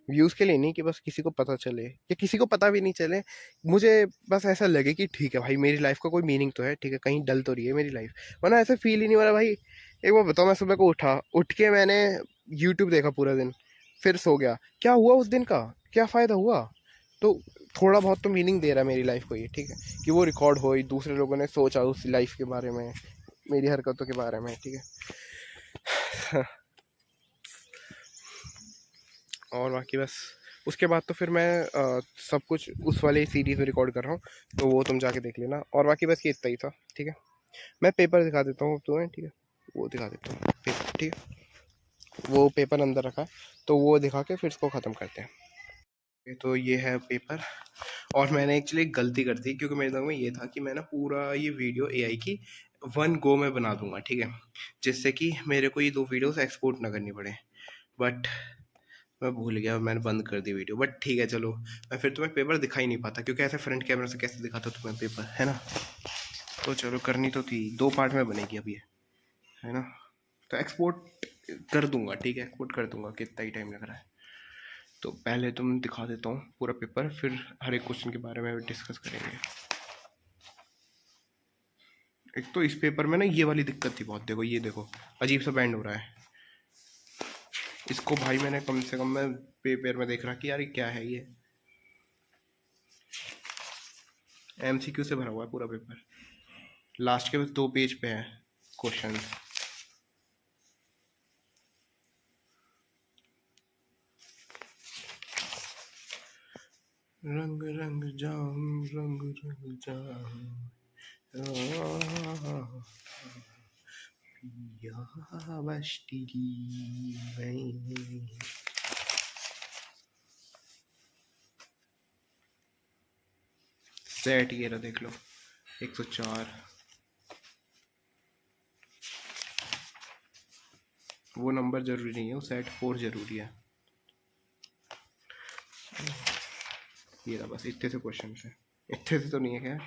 व्यूज़ के लिए नहीं, कि बस किसी को पता चले या किसी को पता भी नहीं चले, मुझे बस ऐसा लगे कि ठीक है भाई, मेरी लाइफ का कोई मीनिंग तो है। ठीक है, कहीं डल तो रही है मेरी लाइफ, वरना ऐसे फील ही नहीं हो रहा भाई। एक बार बताओ, मैं सुबह को उठ के मैंने यूट्यूब देखा पूरा दिन, फिर सो गया, क्या हुआ उस दिन का, क्या फ़ायदा हुआ? तो थोड़ा बहुत तो मीनिंग दे रहा है मेरी लाइफ को ये। ठीक है, कि वो रिकॉर्ड हो, दूसरे लोगों ने सोचा उस लाइफ के बारे में, मेरी हरकतों के बारे में। ठीक है। और बाकी बस उसके बाद तो फिर मैं सब कुछ उस वाले सीरीज़ में रिकॉर्ड कर रहा हूँ, तो वो तुम जाके देख लेना। और बाकी बस ये इतना ही था। ठीक है, मैं पेपर दिखा देता हूँ तुम्हें। ठीक है, वो दिखा देता हूँ पेपर। ठीक है, वो पेपर अंदर रखा है, तो वो दिखा के फिर इसको ख़त्म करते हैं। तो ये है पेपर। और मैंने एक्चुअली एक गलती कर दी, क्योंकि मेरे दिमाग में ये था कि मैं ना पूरा ये वीडियो एआई की वन गो में बना दूंगा। ठीक है, जिससे कि मेरे को ये 2 वीडियोस एक्सपोर्ट ना करनी पड़े। बट मैं भूल गया, मैंने बंद कर दी वीडियो। बट ठीक है, चलो, मैं फिर तुम्हें पेपर दिखा ही नहीं पाता, क्योंकि ऐसे फ्रंट कैमरा से कैसे दिखाता तुम्हें पेपर, है ना। तो चलो, करनी तो थी, 2 पार्ट में बनेगी अब ये, है ना। तो एक्सपोर्ट कर दूंगा। ठीक है, एक्सपोर्ट कर दूंगा, कितना ही टाइम लग रहा है। तो पहले तुम दिखा देता हूँ पूरा पेपर, फिर हर एक क्वेश्चन के बारे में डिस्कस करेंगे। एक तो इस पेपर में ना ये वाली दिक्कत थी बहुत, देखो, ये देखो अजीब सा बैंड हो रहा है। इसको भाई मैंने कम से कम मैं पेपर में देख रहा कि यार ये क्या है। ये एमसीक्यू से भरा हुआ है पूरा पेपर, लास्ट के बस 2 पेज पे है क्वेश्चन। रंग रंग जाम, रंग रंग जाम, सेट ये रहा, देख लो 104। वो नंबर जरूरी नहीं है, वो सेट 4 जरूरी है। ये रहा, बस इतने से क्वेश्चन है, इतने से तो नहीं है, क्या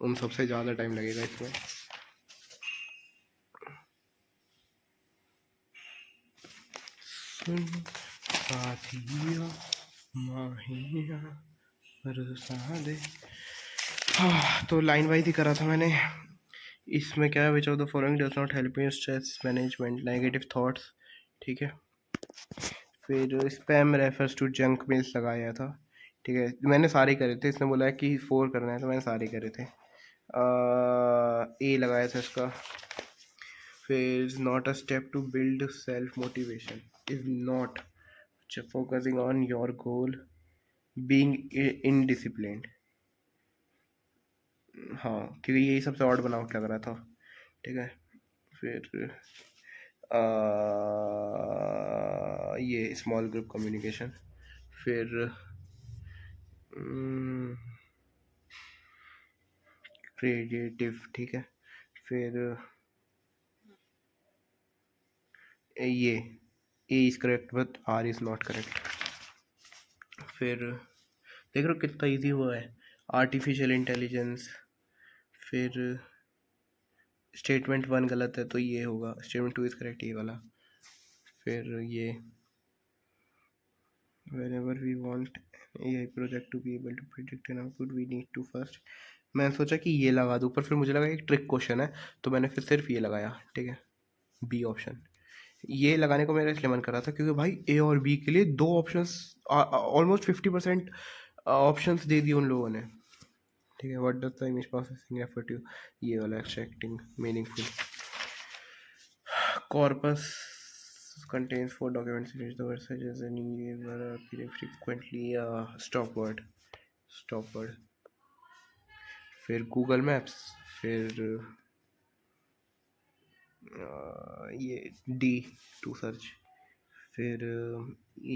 उन सबसे ज़्यादा टाइम लगेगा इसमें। सुन साथिया माहिया बरसा दे। हाँ, तो लाइन वाइज ही करा था मैंने। इसमें क्या है, which of the following does not help in stress management, negative thoughts. ठीक है, फिर spam refers to junk mails लगाया था। ठीक है, मैंने सारे करे थे, इसने बोला है कि 4 करना है, तो मैंने सारे करे थे। ए लगाया था इसका। फिर is not a step to build self motivation, is not focusing on your goal, being indisciplined. हाँ, क्योंकि यही सबसे ऑड बनावट लग रहा था। ठीक है, फिर ये स्मॉल ग्रुप कम्युनिकेशन, फिर क्रिएटिव। ठीक है, फिर ये A is correct but R is not correct. फिर देख रहे हो कितना इजी हुआ है, आर्टिफिशियल इंटेलिजेंस। फिर स्टेटमेंट 1 गलत है तो ये होगा, स्टेटमेंट 2 इज़ करेक्ट, ये वाला। फिर ये whenever we want AI project to be able to predict an output we need to first, मैंने सोचा कि ये लगा दूँ, पर फिर मुझे लगा एक ट्रिक क्वेश्चन है, तो मैंने फिर सिर्फ ये लगाया। ठीक है, बी ऑप्शन, ये लगाने को मेरा इसलिए मन कर रहा था क्योंकि भाई ए और बी के लिए दो ऑप्शंस, ऑलमोस्ट 50% ऑप्शंस दे दिए उन लोगों ने। ठीक है, what does the image processing refer to, ये वाला extracting meaningful. Corpus contains four documents in which the message is an email appearing frequently, stop word। फिर गूगल मैप्स, फिर ये डी टू सर्च, फिर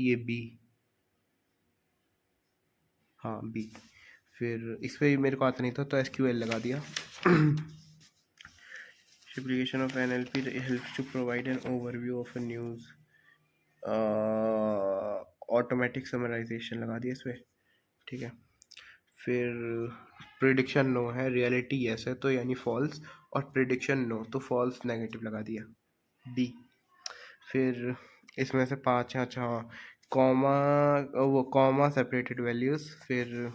ये बी, हाँ बी। फिर इस पर मेरे को आता नहीं था तो SQL लगा दिया। Application of NLP helps to provide an overview of a news, automatic summarisation लगा दिया इस पर। ठीक है, फिर प्रिडिक्शन नो है, रियलिटी यस है तो यानी फॉल्स, और प्रिडिक्शन नो तो फॉल्स नेगेटिव लगा दिया, डी। फिर इसमें से 5 हैं। अच्छा हाँ, कॉमा, वो कॉमा सेपरेटेड वैल्यूज, फिर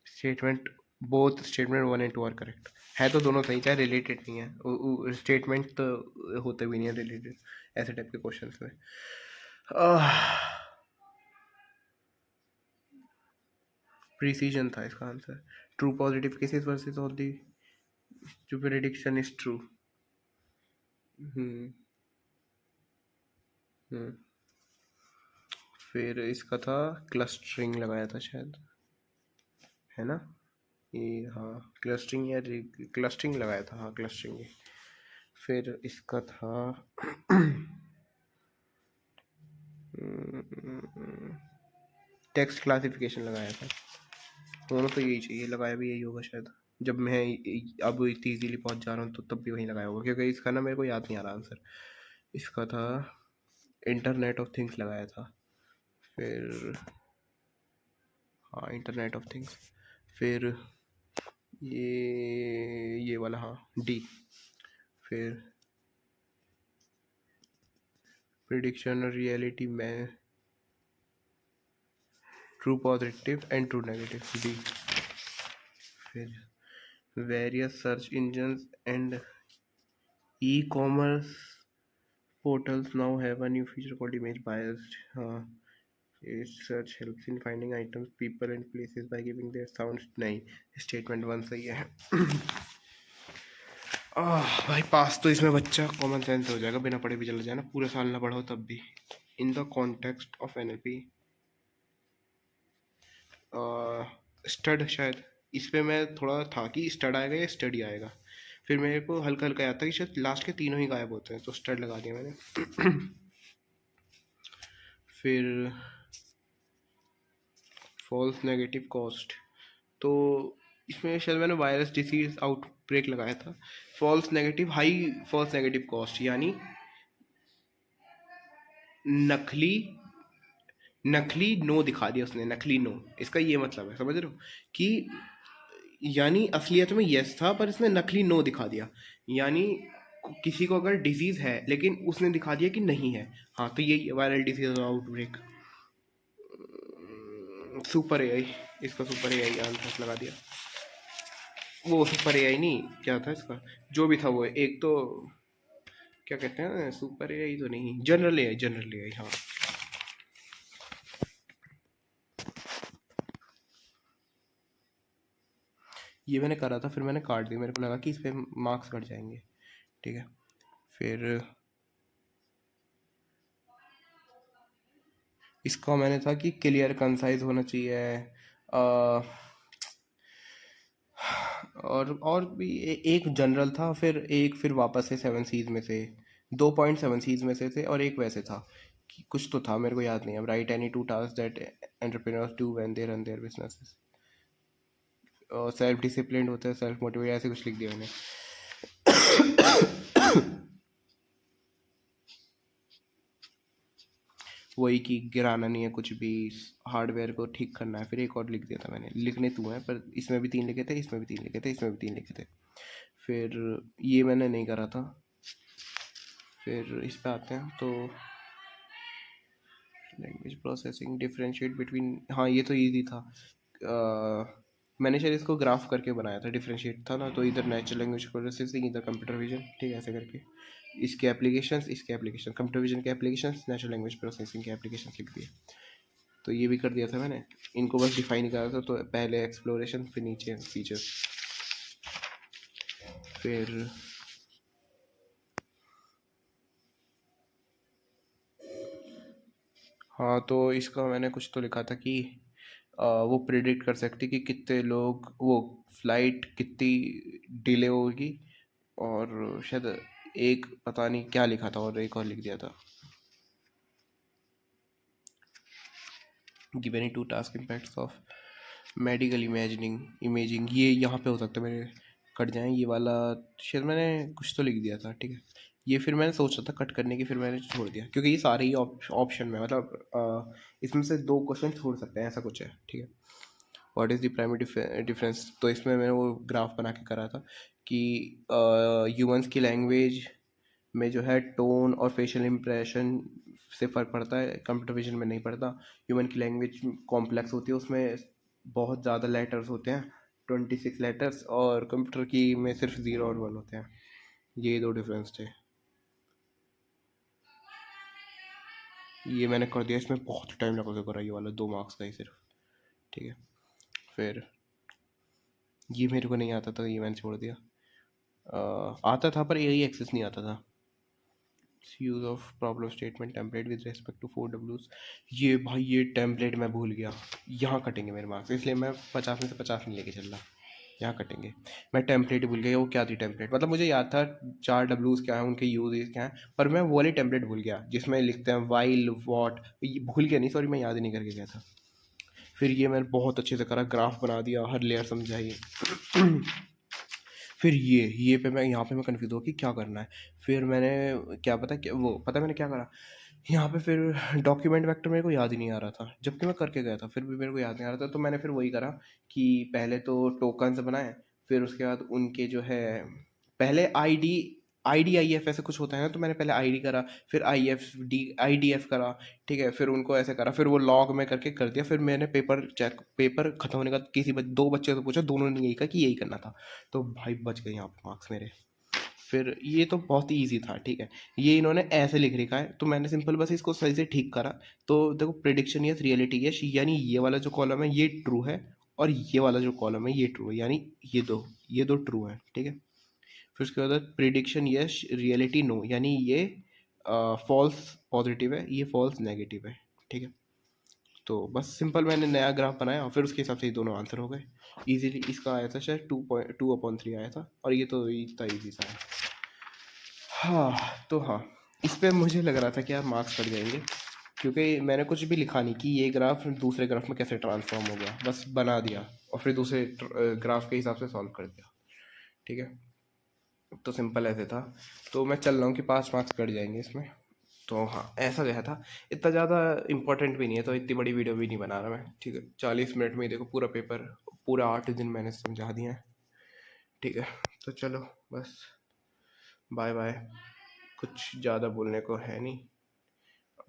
statement, both statement 1 and 2 are correct है, तो दोनों सही, चाहे रिलेटेड नहीं है, स्टेटमेंट तो होते भी नहीं है रिलेटेड ऐसे टाइप के क्वेश्चंस में। प्रिसीजन था इसका answer. True positive cases versus all the जो प्रेडिक्शन इज ट्रू। फिर इसका था क्लस्टरिंग लगाया था शायद, है ना ये, हाँ क्लस्टरिंग या क्लस्टरिंग लगाया था, हाँ क्लस्टरिंग। फिर इसका था टेक्स्ट क्लासिफिकेशन लगाया था। दोनों तो यही चाहिए, लगाया भी यही होगा शायद। जब मैं अब इतनी ईजीली पहुंच जा रहा हूँ तो तब भी वही लगाया होगा, क्योंकि इसका ना मेरे को याद नहीं आ रहा आंसर। इसका था इंटरनेट ऑफ थिंग्स लगाया था। फिर हाँ इंटरनेट ऑफ थिंग्स। फिर ये वाला, हाँ डी। फिर प्रिडिक्शन और रियलिटी में true positive and true negative, D. फिर various search engines and e commerce portals now have a new feature called image biased. Search helps in finding items, people and places by giving their sounds। नहीं, स्टेटमेंट 1 सही है। भाई पास तो इसमें बच्चा कॉमन सेंस हो जाएगा, बिना पढ़े भी चला जाए ना, पूरे साल ना पढ़ो तब भी। In the context of NLP stud, शायद इस पे मैं थोड़ा था कि स्टड आएगा या स्टडी आएगा, फिर मेरे को हल्का हल्का याद था कि शायद लास्ट के तीनों ही गायब होते हैं, तो स्टड लगा दिया मैंने। फिर फॉल्स नेगेटिव कॉस्ट, तो इसमें शायद मैंने वायरस डिसीज आउटब्रेक लगाया था। False negative high, false negative cost यानी नकली, नकली नो दिखा दिया उसने, नकली नो, इसका ये मतलब है, समझ रहे हो कि यानी असलियत में यस था पर इसने नकली नो दिखा दिया, यानी किसी को अगर डिजीज है लेकिन उसने दिखा दिया कि नहीं है। हाँ तो यही viral disease outbreak. Super AI, इसका सुपर एआई आंसर लगा दिया। वो सुपर एआई नहीं, क्या था इसका, जो भी था वो, एक तो क्या कहते हैं, सुपर एआई तो नहीं, जनरल एआई, जनरल एआई, हाँ। ये मैंने करा था, फिर मैंने काट दिया, मेरे को लगा कि इस पे मार्क्स कट जाएंगे। ठीक है, फिर इसका मैंने था कि क्लियर कंसाइज होना चाहिए, और भी एक जनरल था, फिर एक, फिर वापस से 7 सीज में से 2.7 सीज में से थे, और एक वैसे था कि कुछ तो था, मेरे को याद नहीं अब। Right any 2 task that entrepreneurs do when they run their businesses, self discipline होता है, सेल्फ मोटिवेट, ऐसे कुछ लिख दिया मैंने। वही कि गिराना नहीं है कुछ भी, हार्डवेयर को ठीक करना है। फिर एक और लिख दिया था मैंने, लिखने तू है, पर इसमें भी 3 लिखे थे, इसमें भी 3 लिखे थे, इसमें भी 3 लिखे थे। फिर ये मैंने नहीं करा था। फिर इस पे आते हैं तो लैंग्वेज प्रोसेसिंग, डिफरेंशिएट बिटवीन, हाँ ये तो ईजी था, मैंने शायद इसको ग्राफ करके बनाया था, डिफरेंशिएट था ना, तो इधर नेचुरल लैंग्वेज प्रोसेसिंग, इधर कंप्यूटर विजन, ठीक है, ऐसे करके इसके एप्लीकेशन, कंप्यूटर विजन के एप्लीकेशन, नेचुरल लैंग्वेज प्रोसेसिंग के एप्लीकेशन लिख दिए। तो ये भी कर दिया था मैंने, इनको बस डिफाइन करा था। तो पहले एक्सप्लोरेशन, फिर नीचे फीचर्स, फिर हाँ, तो इसका मैंने कुछ तो लिखा था कि वो प्रिडिक्ट कर सकती कि कितने लोग, वो फ्लाइट कितनी डिले होगी, और शायद एक पता नहीं क्या लिखा था, और एक और लिख दिया था, given two task impacts of medical imaging, ये यहाँ पे हो सकता है मेरे कट जाएं, ये वाला शायद मैंने कुछ तो लिख दिया था, ठीक है। ये फिर मैंने सोचा था कट करने की, फिर मैंने छोड़ दिया, क्योंकि ये सारे ही ऑप्शन में, मतलब इसमें से 2 क्वेश्चन छोड़ सकते हैं, ऐसा कुछ है, ठीक है। What is the primary difference, तो इसमें मैंने वो ग्राफ बना के करा था कि ह्यूमंस की लैंग्वेज में जो है टोन और फेशियल इंप्रेशन से फ़र्क पड़ता है, कंप्यूटर विजन में नहीं पड़ता। ह्यूमन की लैंग्वेज कॉम्प्लेक्स होती है, उसमें बहुत ज़्यादा लेटर्स होते हैं, 26 लेटर्स, और कंप्यूटर की में सिर्फ 0 और 1 होते हैं। ये 2 डिफरेंस थे, ये मैंने कर दिया। इसमें बहुत टाइम लगा के करा, ये वाला 2 मार्क्स का ही सिर्फ, ठीक है। फिर ये मेरे को नहीं आता था, ये मैंने छोड़ दिया। आता था पर यही एक्सेस नहीं आता था। Use of problem statement template with respect to 4 Ws, ये भाई ये टेम्पलेट मैं भूल गया, यहाँ कटेंगे मेरे मार्क्स, इसलिए मैं 50 में से 50 नहीं लेके चल रहा, यहाँ कटेंगे। मैं टेम्पलेट भूल गया, वो क्या थी टेम्पलेट, मतलब मुझे याद था 4 Ws क्या है, उनके यूज क्या है, पर मैं वो वाली टेम्पलेट भूल गया जिसमें लिखते हैं वाइल वॉट, भूल गया नहीं, सॉरी, मैं याद ही नहीं करके गया था। फिर ये मैंने बहुत अच्छे से करा, ग्राफ बना दिया, हर लेयर समझाई। फिर ये पे मैं यहाँ पे मैं कन्फ्यूज़ हुआ कि क्या करना है। फिर मैंने क्या पता क्या वो पता मैंने क्या करा यहाँ पे, फिर डॉक्यूमेंट वेक्टर मेरे को याद ही नहीं आ रहा था, जबकि मैं करके गया था, फिर भी मेरे को याद नहीं आ रहा था। तो मैंने फिर वही करा कि पहले तो टोकन्स बनाए, फिर उसके बाद उनके जो है, पहले आई एफ ऐसे कुछ होता है ना, तो मैंने पहले आईडी करा, फिर IDF करा, ठीक है, फिर उनको ऐसे करा, फिर वो लॉग में करके कर दिया। फिर मैंने पेपर खत्म होने का किसी 2 बच्चे से पूछा, दोनों ने यही कहा कि यही करना था, तो भाई बच गए यहाँ पे मार्क्स मेरे। फिर ये तो बहुत ही ईजी था, ठीक है, ये इन्होंने ऐसे लिख रखा है, तो मैंने सिंपल बस इसको सही से ठीक करा। तो देखो, प्रिडिक्शन यस, रियलिटी यस, यानी ये वाला जो कॉलम है ये ट्रू है, और ये वाला जो कॉलम है ये ट्रू है, यानी ये दो ट्रू है, ठीक है। फिर उसके बाद प्रिडिक्शन यस, रियलिटी नो, यानी ये फॉल्स पॉजिटिव है, ये फॉल्स नेगेटिव है, ठीक है। तो बस सिंपल मैंने नया ग्राफ बनाया, और फिर उसके हिसाब से ये दोनों आंसर हो गए इजीली। इसका आया था शायद 2/3 आया था, और ये तो इतना ईजी सा है। हाँ, तो हाँ, इस पे मुझे लग रहा था कि यार मार्क्स कट जाएंगे, क्योंकि मैंने कुछ भी लिखा नहीं कि ये ग्राफ दूसरे ग्राफ में कैसे ट्रांसफॉर्म हो गया, बस बना दिया और फिर दूसरे ग्राफ के हिसाब से सॉल्व कर दिया, ठीक है। तो सिंपल ऐसे था। तो मैं चल रहा हूँ कि 5 मार्क्स कट जाएंगे इसमें। तो हाँ, ऐसा गया था। इतना ज़्यादा इंपॉर्टेंट भी नहीं है, तो इतनी बड़ी वीडियो भी नहीं बना रहा मैं, ठीक है। 40 मिनट में ही देखो पूरा पेपर, पूरा 8 दिन मैंने समझा दिया है, ठीक है। तो चलो बस, बाय बाय। कुछ ज़्यादा बोलने को है नहीं,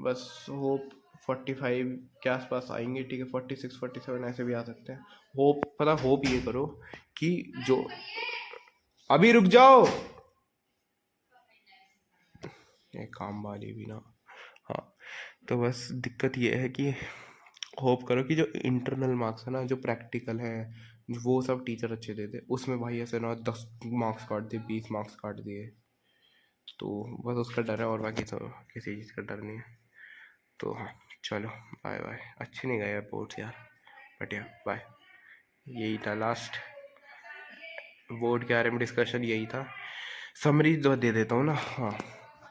बस होप 45 के आसपास आएंगे, ठीक है। 46 47 ऐसे भी आ सकते हैं। होप ये करो कि जो, अभी रुक जाओ, ये काम वाली भी ना। हाँ, तो बस दिक्कत ये है कि होप करो कि जो इंटरनल मार्क्स है ना, जो प्रैक्टिकल है, वो सब टीचर अच्छे देते, उसमें भाई ऐसे ना 10 मार्क्स काट दिए, 20 मार्क्स काट दिए, तो बस उसका डर है, और बाकी तो किसी चीज़ का डर नहीं है। तो हाँ, चलो बाय बाय। अच्छे नहीं गए बोर्ड्स यार, बट यार बाय। यही था लास्ट बोर्ड के बारे में डिस्कशन, यही था। समरी तो दे देता हूँ ना, हाँ,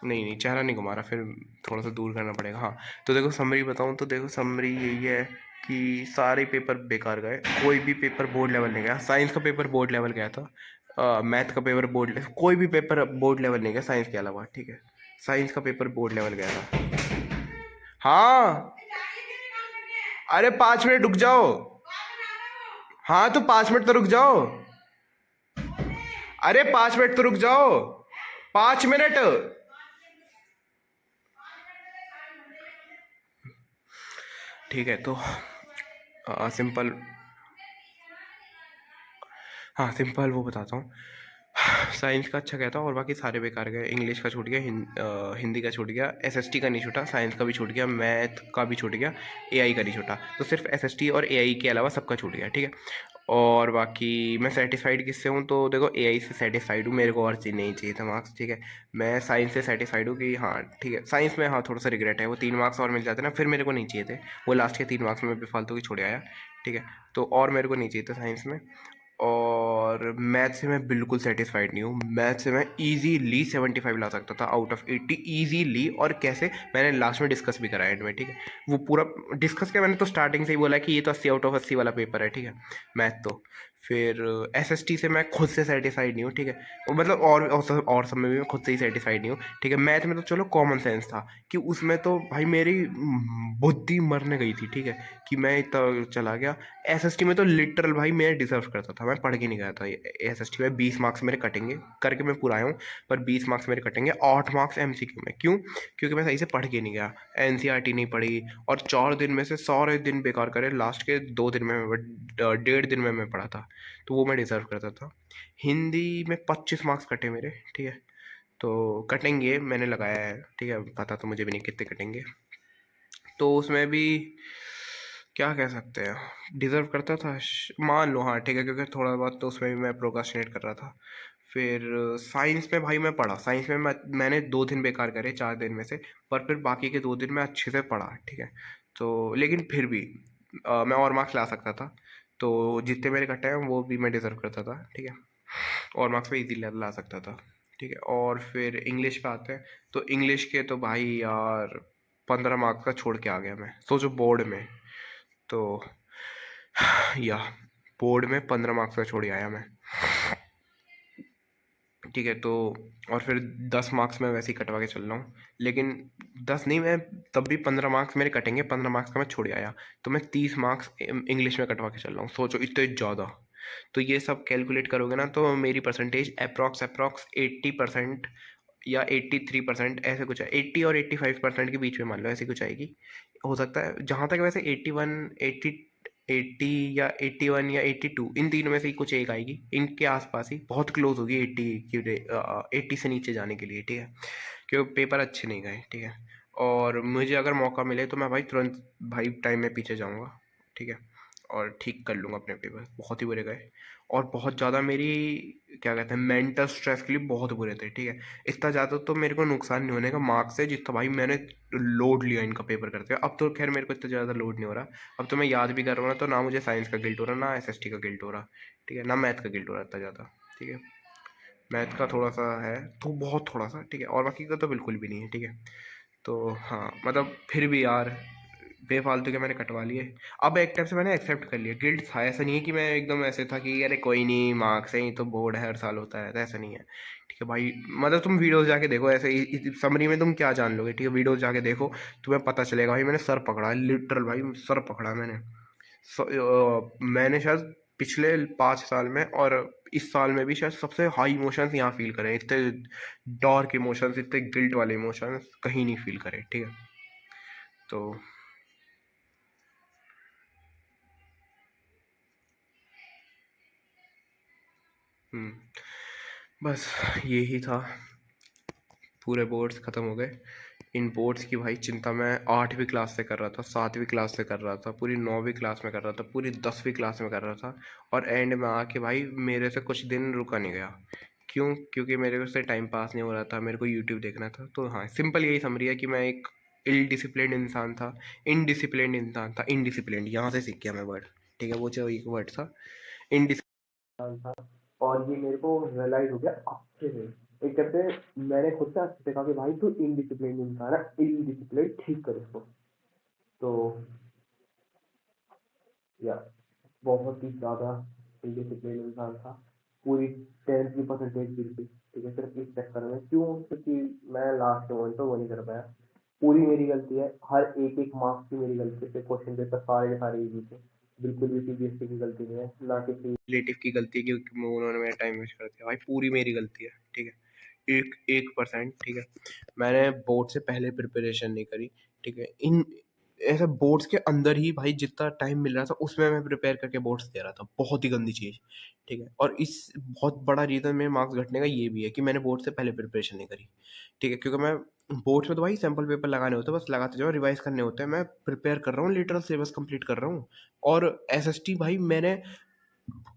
नहीं चेहरा नहीं घुमा रहा, फिर थोड़ा सा दूर करना पड़ेगा। हाँ, तो देखो समरी बताऊँ तो देखो, समरी यही है कि सारे पेपर बेकार गए, कोई भी पेपर बोर्ड लेवल नहीं गया। साइंस का पेपर बोर्ड लेवल गया था, मैथ का पेपर कोई भी पेपर बोर्ड लेवल नहीं गया साइंस के अलावा, ठीक है। साइंस का पेपर बोर्ड लेवल गया था। हाँ, अरे 5 मिनट रुक जाओ। हाँ, तो 5 मिनट तो रुक जाओ। अरे 5 मिनट तो रुक जाओ, 5 मिनट। ठीक है, तो सिंपल हाँ सिंपल वो बताता हूँ। साइंस का अच्छा गया था और बाकी सारे बेकार गए। इंग्लिश का छूट गया, हिंदी का छूट गया, एसएसटी का नहीं छूटा, साइंस का भी छूट गया, मैथ का भी छूट गया, एआई का नहीं छूटा। तो सिर्फ एसएसटी और एआई के अलावा सबका छूट गया, ठीक है। और बाकी मैं सेटिस्फाइड किससे हूँ, तो देखो एआई से सेटिस्फाइड हूँ, मेरे को और चीज़ नहीं चाहिए था मार्क्स, ठीक है। मैं साइंस से सेटिस्फाइड हूँ कि हाँ ठीक है, साइंस में हाँ थोड़ा सा रिग्रेट है, वो 3 मार्क्स और मिल जाते ना, फिर मेरे को नहीं चाहिए थे वो लास्ट के 3 मार्क्स में बेफालतू की छोड़ आया, ठीक है। तो और मेरे को नहीं चाहिए था साइंस में। और मैथ से मैं बिल्कुल सेटिस्फाइड नहीं हूँ। मैथ से मैं इजीली 75 ला सकता था आउट ऑफ 80, इजीली। और कैसे, मैंने लास्ट में डिस्कस भी करा एंड में, ठीक है। वो पूरा डिस्कस किया मैंने, तो स्टार्टिंग से ही बोला कि ये तो 80 आउट ऑफ 80 वाला पेपर है, ठीक है, मैथ तो। फिर एसएसटी से मैं खुद से सेटिस्फाइड नहीं हूँ, ठीक है। और मतलब और सब में भी मैं खुद से ही सेटिस्फाइड नहीं हूँ, ठीक है। मैथ में तो चलो कॉमन सेंस था कि उसमें तो भाई मेरी बुद्धि मरने गई थी, ठीक है, कि मैं इतना चला गया। एसएसटी में तो लिटरल भाई मैं डिजर्व करता था, मैं पढ़ के नहीं गया था। एसएसटी में 20 मार्क्स मेरे कटेंगे, करके मैं पूरा आया हूँ, पर 20 मार्क्स मेरे कटेंगे, 8 मार्क्स एमसीक्यू में। क्यों? क्योंकि मैं सही से पढ़ के नहीं गया, एनसीईआरटी नहीं पढ़ी, और 4 दिन में से सारे दिन बेकार करे, लास्ट के 2 दिन में 1.5 दिन में मैं पढ़ा था, तो वो मैं डिजर्व करता था। हिंदी में 25 मार्क्स कटे मेरे, ठीक है। तो कटेंगे, मैंने लगाया है, ठीक है, पता तो मुझे भी नहीं कितने कटेंगे। तो उसमें भी क्या कह सकते हैं, डिज़र्व करता था, मान लो, हाँ ठीक है, क्योंकि थोड़ा बहुत तो उसमें भी मैं प्रोक्रास्टिनेट कर रहा था। फिर साइंस में भाई मैं पढ़ा, साइंस में मैंने 2 दिन बेकार करे 4 दिन में से, पर फिर बाकी के 2 दिन मैं अच्छे से पढ़ा, ठीक है। तो लेकिन फिर भी मैं और मार्क्स ला सकता था, तो जितने मेरे कटे हैं वो भी मैं डिज़र्व करता था, ठीक है। और मार्क्स में इजीली ला सकता था, ठीक है। और फिर इंग्लिश पे आते हैं, तो इंग्लिश के तो भाई यार 15 मार्क्स का छोड़ के आ गया मैं, सोचो बोर्ड में। तो या बोर्ड में 15 मार्क्स का छोड़ के आया मैं, ठीक है। तो और फिर 10 मार्क्स में वैसे ही कटवा के चल रहा हूँ, लेकिन 10 नहीं, मैं तब भी 15 मार्क्स मेरे कटेंगे, 15 मार्क्स का मैं छोड़ आया, तो मैं 30 मार्क्स इंग्लिश में कटवा के चल रहा हूँ, सोचो इतने ज़्यादा। तो ये सब कैलकुलेट करोगे ना, तो मेरी परसेंटेज अप्रॉक्स 80% या 83% ऐसे कुछ है, 80 और 85% के बीच में मान लो, ऐसे कुछ आएगी, हो सकता है। जहाँ तक वैसे 81, 80 या 81 या 82, इन तीनों में से ही कुछ एक आएगी, इनके आसपास ही बहुत क्लोज होगी 80 की, 80 से नीचे जाने के लिए, ठीक है, क्योंकि पेपर अच्छे नहीं गए, ठीक है। और मुझे अगर मौका मिले तो मैं भाई तुरंत भाई टाइम में पीछे जाऊँगा, ठीक है, और ठीक कर लूँगा अपने पेपर, बहुत ही बुरे गए। और बहुत ज़्यादा मेरी, क्या कहते हैं, मेंटल स्ट्रेस के लिए बहुत बुरे थे, ठीक है। इतना ज़्यादा तो मेरे को नुकसान नहीं होने का मार्क्स से, जितना भाई मैंने लोड लिया इनका पेपर करते हुए। अब तो खैर मेरे को इतना ज़्यादा लोड नहीं हो रहा, अब तो मैं याद भी कर रहा हूँ ना, तो ना मुझे साइंस का गिल्ट हो रहा, ना एसएसटी का गिल्ट हो रहा, ठीक है, ना मैथ का गिल्ट हो रहा इतना ज़्यादा, ठीक है। मैथ का थोड़ा सा है, तो बहुत थोड़ा सा, ठीक है, और बाकी का तो बिल्कुल भी नहीं है, ठीक है। तो हाँ मतलब फिर भी यार बेफालतू के मैंने कटवा लिए। अब एक टाइप से मैंने एक्सेप्ट कर लिया, गिल्ट था, ऐसा नहीं है कि मैं एकदम ऐसे था कि अरे कोई नहीं, मार्क्स है, ये तो बोर्ड है, हर साल होता है, तो ऐसा नहीं है, ठीक है भाई। मतलब तुम वीडियोस जाके देखो, ऐसे समरी में तुम क्या जान लोगे, ठीक है, वीडियोस जाके देखो, तुम्हें पता चलेगा भाई, मैंने सर पकड़ा, लिटरल भाई सर पकड़ा मैंने। मैंने शायद पिछले 5 साल में और इस साल में भी शायद सबसे हाई इमोशंस यहाँ फील करे, इतने डार्क इमोशंस, इतने गिल्ट वाले इमोशंस कहीं नहीं फील करे, ठीक है। तो बस यही था, पूरे बोर्ड्स ख़त्म हो गए। इन बोर्ड्स की भाई चिंता मैं 8वीं क्लास से कर रहा था, 7वीं क्लास से कर रहा था, पूरी 9वीं क्लास में कर रहा था, पूरी 10वीं क्लास में कर रहा था, और एंड में आके भाई मेरे से कुछ दिन रुका नहीं गया। क्यों? क्योंकि मेरे से टाइम पास नहीं हो रहा था, मेरे को यूट्यूब देखना था। तो हाँ सिंपल यही समरी है कि मैं एक इल डिसिप्लिन इंसान था, इनडिसिप्लिन इंसान था, इनडिसिप्लिन यहाँ से सीख गया मैं वर्ड, ठीक है, वो जो एक वर्ड था इनडिसिप्लिन था। और ये मेरे को रियलाइज हो गया अच्छे से, एक कहते हैं, मैंने खुद से अच्छे से कहा कि भाई तू इनडिसिप्लिन इंसान है, इनडिसिप्लिन ठीक कर इसको। तो या बहुत ही ज़्यादा इनडिसिप्लिन इंसान था, पूरी 10th की परसेंटेज गिर गई, ठीक है, सिर्फ इस चक्कर में। क्यों? क्योंकि मैं लास्ट के मोमेंट पर वो नहीं कर पाया, पूरी मेरी गलती है, हर एक एक मार्क्स की मेरी गलती है, क्वेश्चन पेपर सारे के सारे इजी थे, बिल्कुल भी सीबीएसई की गलती नहीं है, ना किसी रिलेटिव की गलती है, क्योंकि उन्होंने मेरा टाइम वेस्ट कर दिया, भाई पूरी मेरी गलती है, ठीक है, 1%, ठीक है। मैंने बोर्ड से पहले प्रिपरेशन नहीं करी, ठीक है। इन ऐसा बोर्ड्स के अंदर ही भाई जितना टाइम मिल रहा था उसमें मैं प्रिपेयर करके बोर्ड्स दे रहा था, बहुत ही गंदी चीज़। ठीक है, और इस बहुत बड़ा रीज़न मेरे मार्क्स घटने का ये भी है कि मैंने बोर्ड से पहले प्रिपरेशन नहीं करी। ठीक है, क्योंकि मैं बोर्ड्स में तो भाई सैम्पल पेपर लगाने होते हैं, बस लगाते जाओ, रिवाइज करने होते हैं। मैं प्रिपेयर कर रहा हूँ, लिटरल सिलेबस कंप्लीट कर रहा हूँ। और एसएसटी भाई मैंने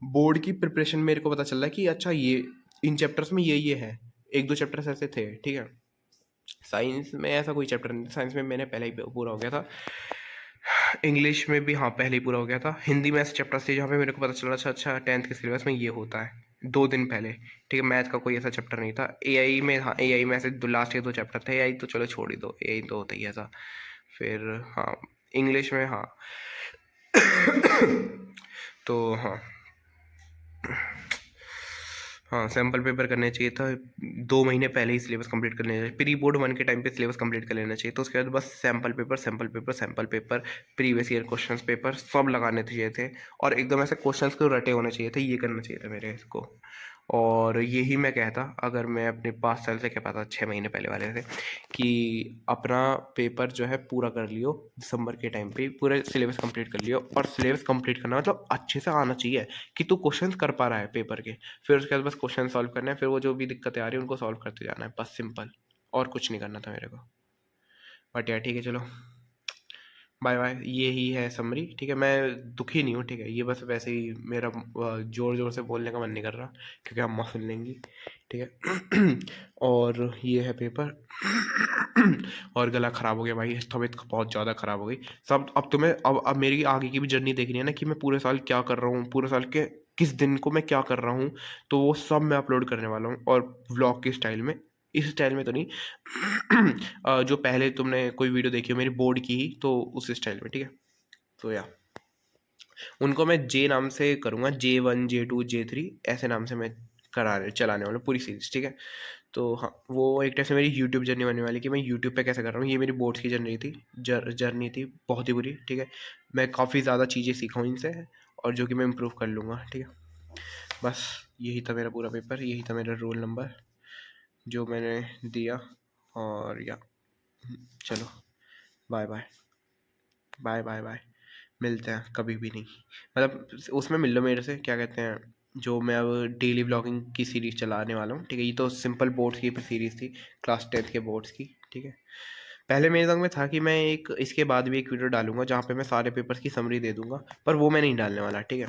बोर्ड की प्रिपरेशन मेरे को पता चल रहा है कि अच्छा ये इन चैप्टर्स में ये है, एक दो चैप्टर्स ऐसे थे। ठीक है, साइंस में ऐसा कोई चैप्टर नहीं था, साइंस में मैंने पहले ही पूरा हो गया था। इंग्लिश में भी हाँ पहले ही पूरा हो गया था। हिंदी में ऐसे चैप्टर्स थे जहाँ पे मेरे को पता चल रहा था अच्छा 10th के सिलेबस में ये होता है, 2 दिन पहले। ठीक है, मैथ का कोई ऐसा चैप्टर नहीं था। एआई में हाँ, एआई में ऐसे लास्ट के 2 चैप्टर थे। एआई तो चलो छोड़ ही दो, एआई तो होता ही ऐसा। फिर हाँ, इंग्लिश में हाँ तो हाँ हाँ, सैम्पल पेपर करने चाहिए था 2 महीने पहले ही, सिलेबस कंप्लीट कर लेना चाहिए। प्री बोर्ड 1 के टाइम पे सिलेबस कंप्लीट कर लेना चाहिए। तो उसके बाद बस sample paper sample paper sample paper, previous year questions paper सब लगाने चाहिए थे। और एकदम ऐसे क्वेश्चंस को रटे होने चाहिए थे, ये करना चाहिए था मेरे इसको। और यही मैं कहता अगर मैं अपने 5 साल से कह पाता 6 महीने पहले वाले से कि अपना पेपर जो है पूरा कर लियो, दिसंबर के टाइम पे पूरे सिलेबस कंप्लीट कर लियो। और सिलेबस कंप्लीट करना मतलब अच्छे से आना चाहिए कि तू क्वेश्चंस कर पा रहा है पेपर के। फिर उसके बाद बस क्वेश्चन सॉल्व करना है, फिर वो जो भी दिक्कतें आ रही है उनको सॉल्व करते जाना है, बस सिंपल। और कुछ नहीं करना था मेरे को। बट यार ठीक है, चलो बाय बाय, ये ही है समरी। ठीक है, मैं दुखी नहीं हूँ। ठीक है, ये बस वैसे ही मेरा ज़ोर ज़ोर से बोलने का मन नहीं कर रहा क्योंकि अम्मा सुन लेंगी। ठीक है और ये है पेपर और गला ख़राब हो गया भाई, तबीयत बहुत ज़्यादा ख़राब हो गई। सब अब तुम्हें अब मेरी आगे की भी जर्नी देखनी है ना कि मैं पूरे साल क्या कर रहा हूँ, पूरे साल के किस दिन को मैं क्या कर रहा हूँ। तो वो सब मैं अपलोड करने वाला हूँ, और व्लॉग के स्टाइल में, इस स्टाइल में तो नहीं जो पहले तुमने कोई वीडियो देखी हो मेरी बोर्ड की ही, तो उस स्टाइल में। ठीक है, तो या उनको मैं जे नाम से करूँगा, J1 J2 J3 ऐसे नाम से मैं चलाने वाला हूँ पूरी सीरीज। ठीक है, तो हाँ वो एक टाइप से मेरी यूट्यूब जर्नी बनने वाली कि मैं यूट्यूब पे कैसे कर रहा हूँ। ये मेरी बोर्ड्स की जर्नी थी, जर्नी थी बहुत ही बुरी। ठीक है, मैं काफ़ी ज़्यादा चीज़ें सीखा हूँ इनसे, और जो कि मैं इम्प्रूव कर लूँगा। ठीक है, बस यही था मेरा पूरा पेपर, यही था मेरा रोल नंबर जो मैंने दिया। और या चलो bye bye bye bye bye, मिलते हैं कभी भी नहीं, मतलब उसमें मिल लो मेरे से, क्या कहते हैं, जो मैं अब डेली ब्लॉगिंग की सीरीज़ चलाने वाला हूँ। ठीक है, ये तो सिंपल बोर्ड्स की सीरीज़ थी, क्लास 10th के बोर्ड्स की। ठीक है, पहले मेरे दिमाग में था कि मैं एक इसके बाद भी एक वीडियो डालूंगा जहाँ पे मैं सारे पेपर्स की समरी दे दूंगा, पर वो मैं नहीं डालने वाला। ठीक है,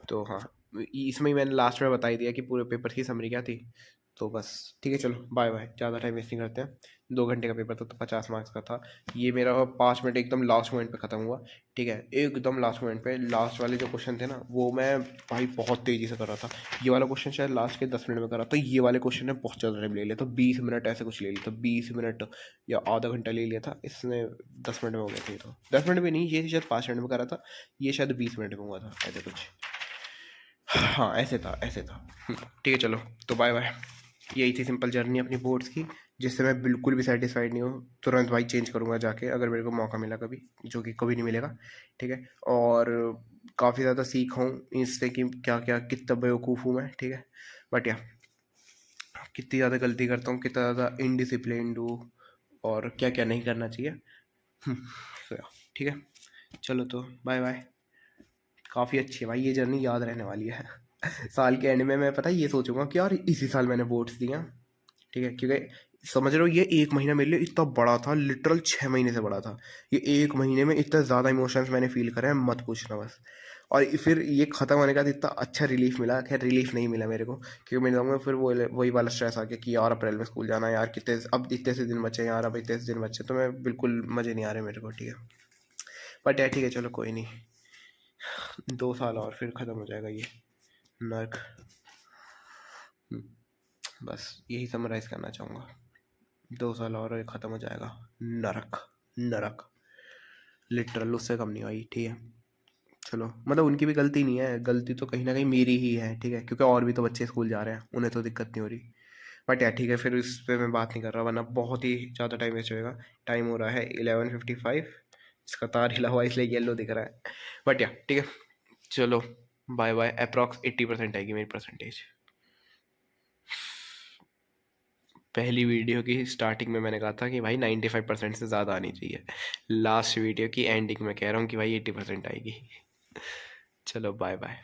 तो हाँ इसमें ही मैंने लास्ट में बता ही दिया कि पूरे पेपर की समरी क्या थी। तो बस ठीक है, चलो बाय बाय, ज़्यादा टाइम वेस्ट नहीं करते हैं। 2 घंटे का पेपर था तो 50 मार्क्स का था। ये मेरा 5 मिनट एकदम लास्ट मोमेंट पे ख़त्म हुआ। ठीक है, एकदम लास्ट मोमेंट पे लास्ट वाले जो क्वेश्चन थे ना वो मैं भाई बहुत तेज़ी से कर रहा था। ये वाला क्वेश्चन शायद लास्ट के 10 मिनट में कर रहा था, ये वाले क्वेश्चन ने बहुत ज़्यादा टाइम ले लिया था, 20 मिनट ऐसे कुछ ले लिया था, 20 मिनट या आधा घंटा ले लिया था। इसने 10 मिनट में हो गया था। ये तो 10 मिनट में नहीं, ये शायद 5 मिनट में कर रहा था, ये शायद 20 मिनट में हुआ था ऐसे कुछ। हाँ ऐसे था, ऐसे था। ठीक है, चलो तो बाय बाय। यही थी सिंपल जर्नी अपनी बोर्ड्स की, जिससे मैं बिल्कुल भी सेटिस्फाइड नहीं हूँ। तुरंत भाई चेंज करूँगा जाके अगर मेरे को मौका मिला कभी, जो कि कभी नहीं मिलेगा। ठीक है, और काफ़ी ज़्यादा सीखा हूँ इससे कि क्या क्या कितना बेवकूफ़ हूँ मैं। ठीक है, बट या कितनी ज़्यादा गलती करता हूँ, कितना ज़्यादा इनडिसिप्लिन्ड हूँ, और क्या क्या नहीं करना चाहिए। तो ठीक है, चलो तो बाय बाय। काफ़ी अच्छी है भाई ये जर्नी, याद रहने वाली है साल के एंड में मैं पता है ये सोचूंगा कि यार इसी साल मैंने बोर्ड्स दिया। ठीक है, क्योंकि समझ रहे हो ये 1 महीना मेरे लिए इतना बड़ा था, लिटरल 6 महीने से बड़ा था। ये 1 महीने में इतना ज़्यादा इमोशंस मैंने फील करे हैं, मत पूछना बस। और फिर ये ख़त्म होने के बाद इतना अच्छा रिलीफ मिला, खैर रिलीफ नहीं मिला मेरे को, क्योंकि मेरे दिमाग में फिर वही वाला स्ट्रेस आ गया कि यार अप्रैल में स्कूल जाना है यार, कितने अब इतने से दिन बचे यार, अब इतने से दिन बचे, तो मैं बिल्कुल मज़े नहीं आ रहे मेरे को। ठीक है, बट यार ठीक है, चलो कोई नहीं, 2 साल और फिर ख़त्म हो जाएगा ये नर्क। बस यही समराइज़ करना चाहूँगा, 2 साल और ख़त्म हो जाएगा नरक। नरक लिटरल उससे कम नहीं भाई। ठीक है, चलो मतलब उनकी भी गलती नहीं है, गलती तो कहीं ना कहीं मेरी ही है। ठीक है, क्योंकि और भी तो बच्चे स्कूल जा रहे हैं, उन्हें तो दिक्कत नहीं हो रही। बट यार ठीक है, फिर इस पर मैं बात नहीं कर रहा वरना बहुत ही ज़्यादा टाइम वेस्ट होएगा। टाइम हो रहा है 11:55, इसका तार हिला हुआ इसलिए येलो दिख रहा है। बट यार ठीक है, चलो बाय बाय। अप्रॉक्स 80% आएगी मेरी परसेंटेज। पहली वीडियो की स्टार्टिंग में मैंने कहा था कि भाई 95% से ज़्यादा आनी चाहिए, लास्ट वीडियो की एंडिंग में कह रहा हूँ कि भाई 80% आएगी। चलो बाय बाय।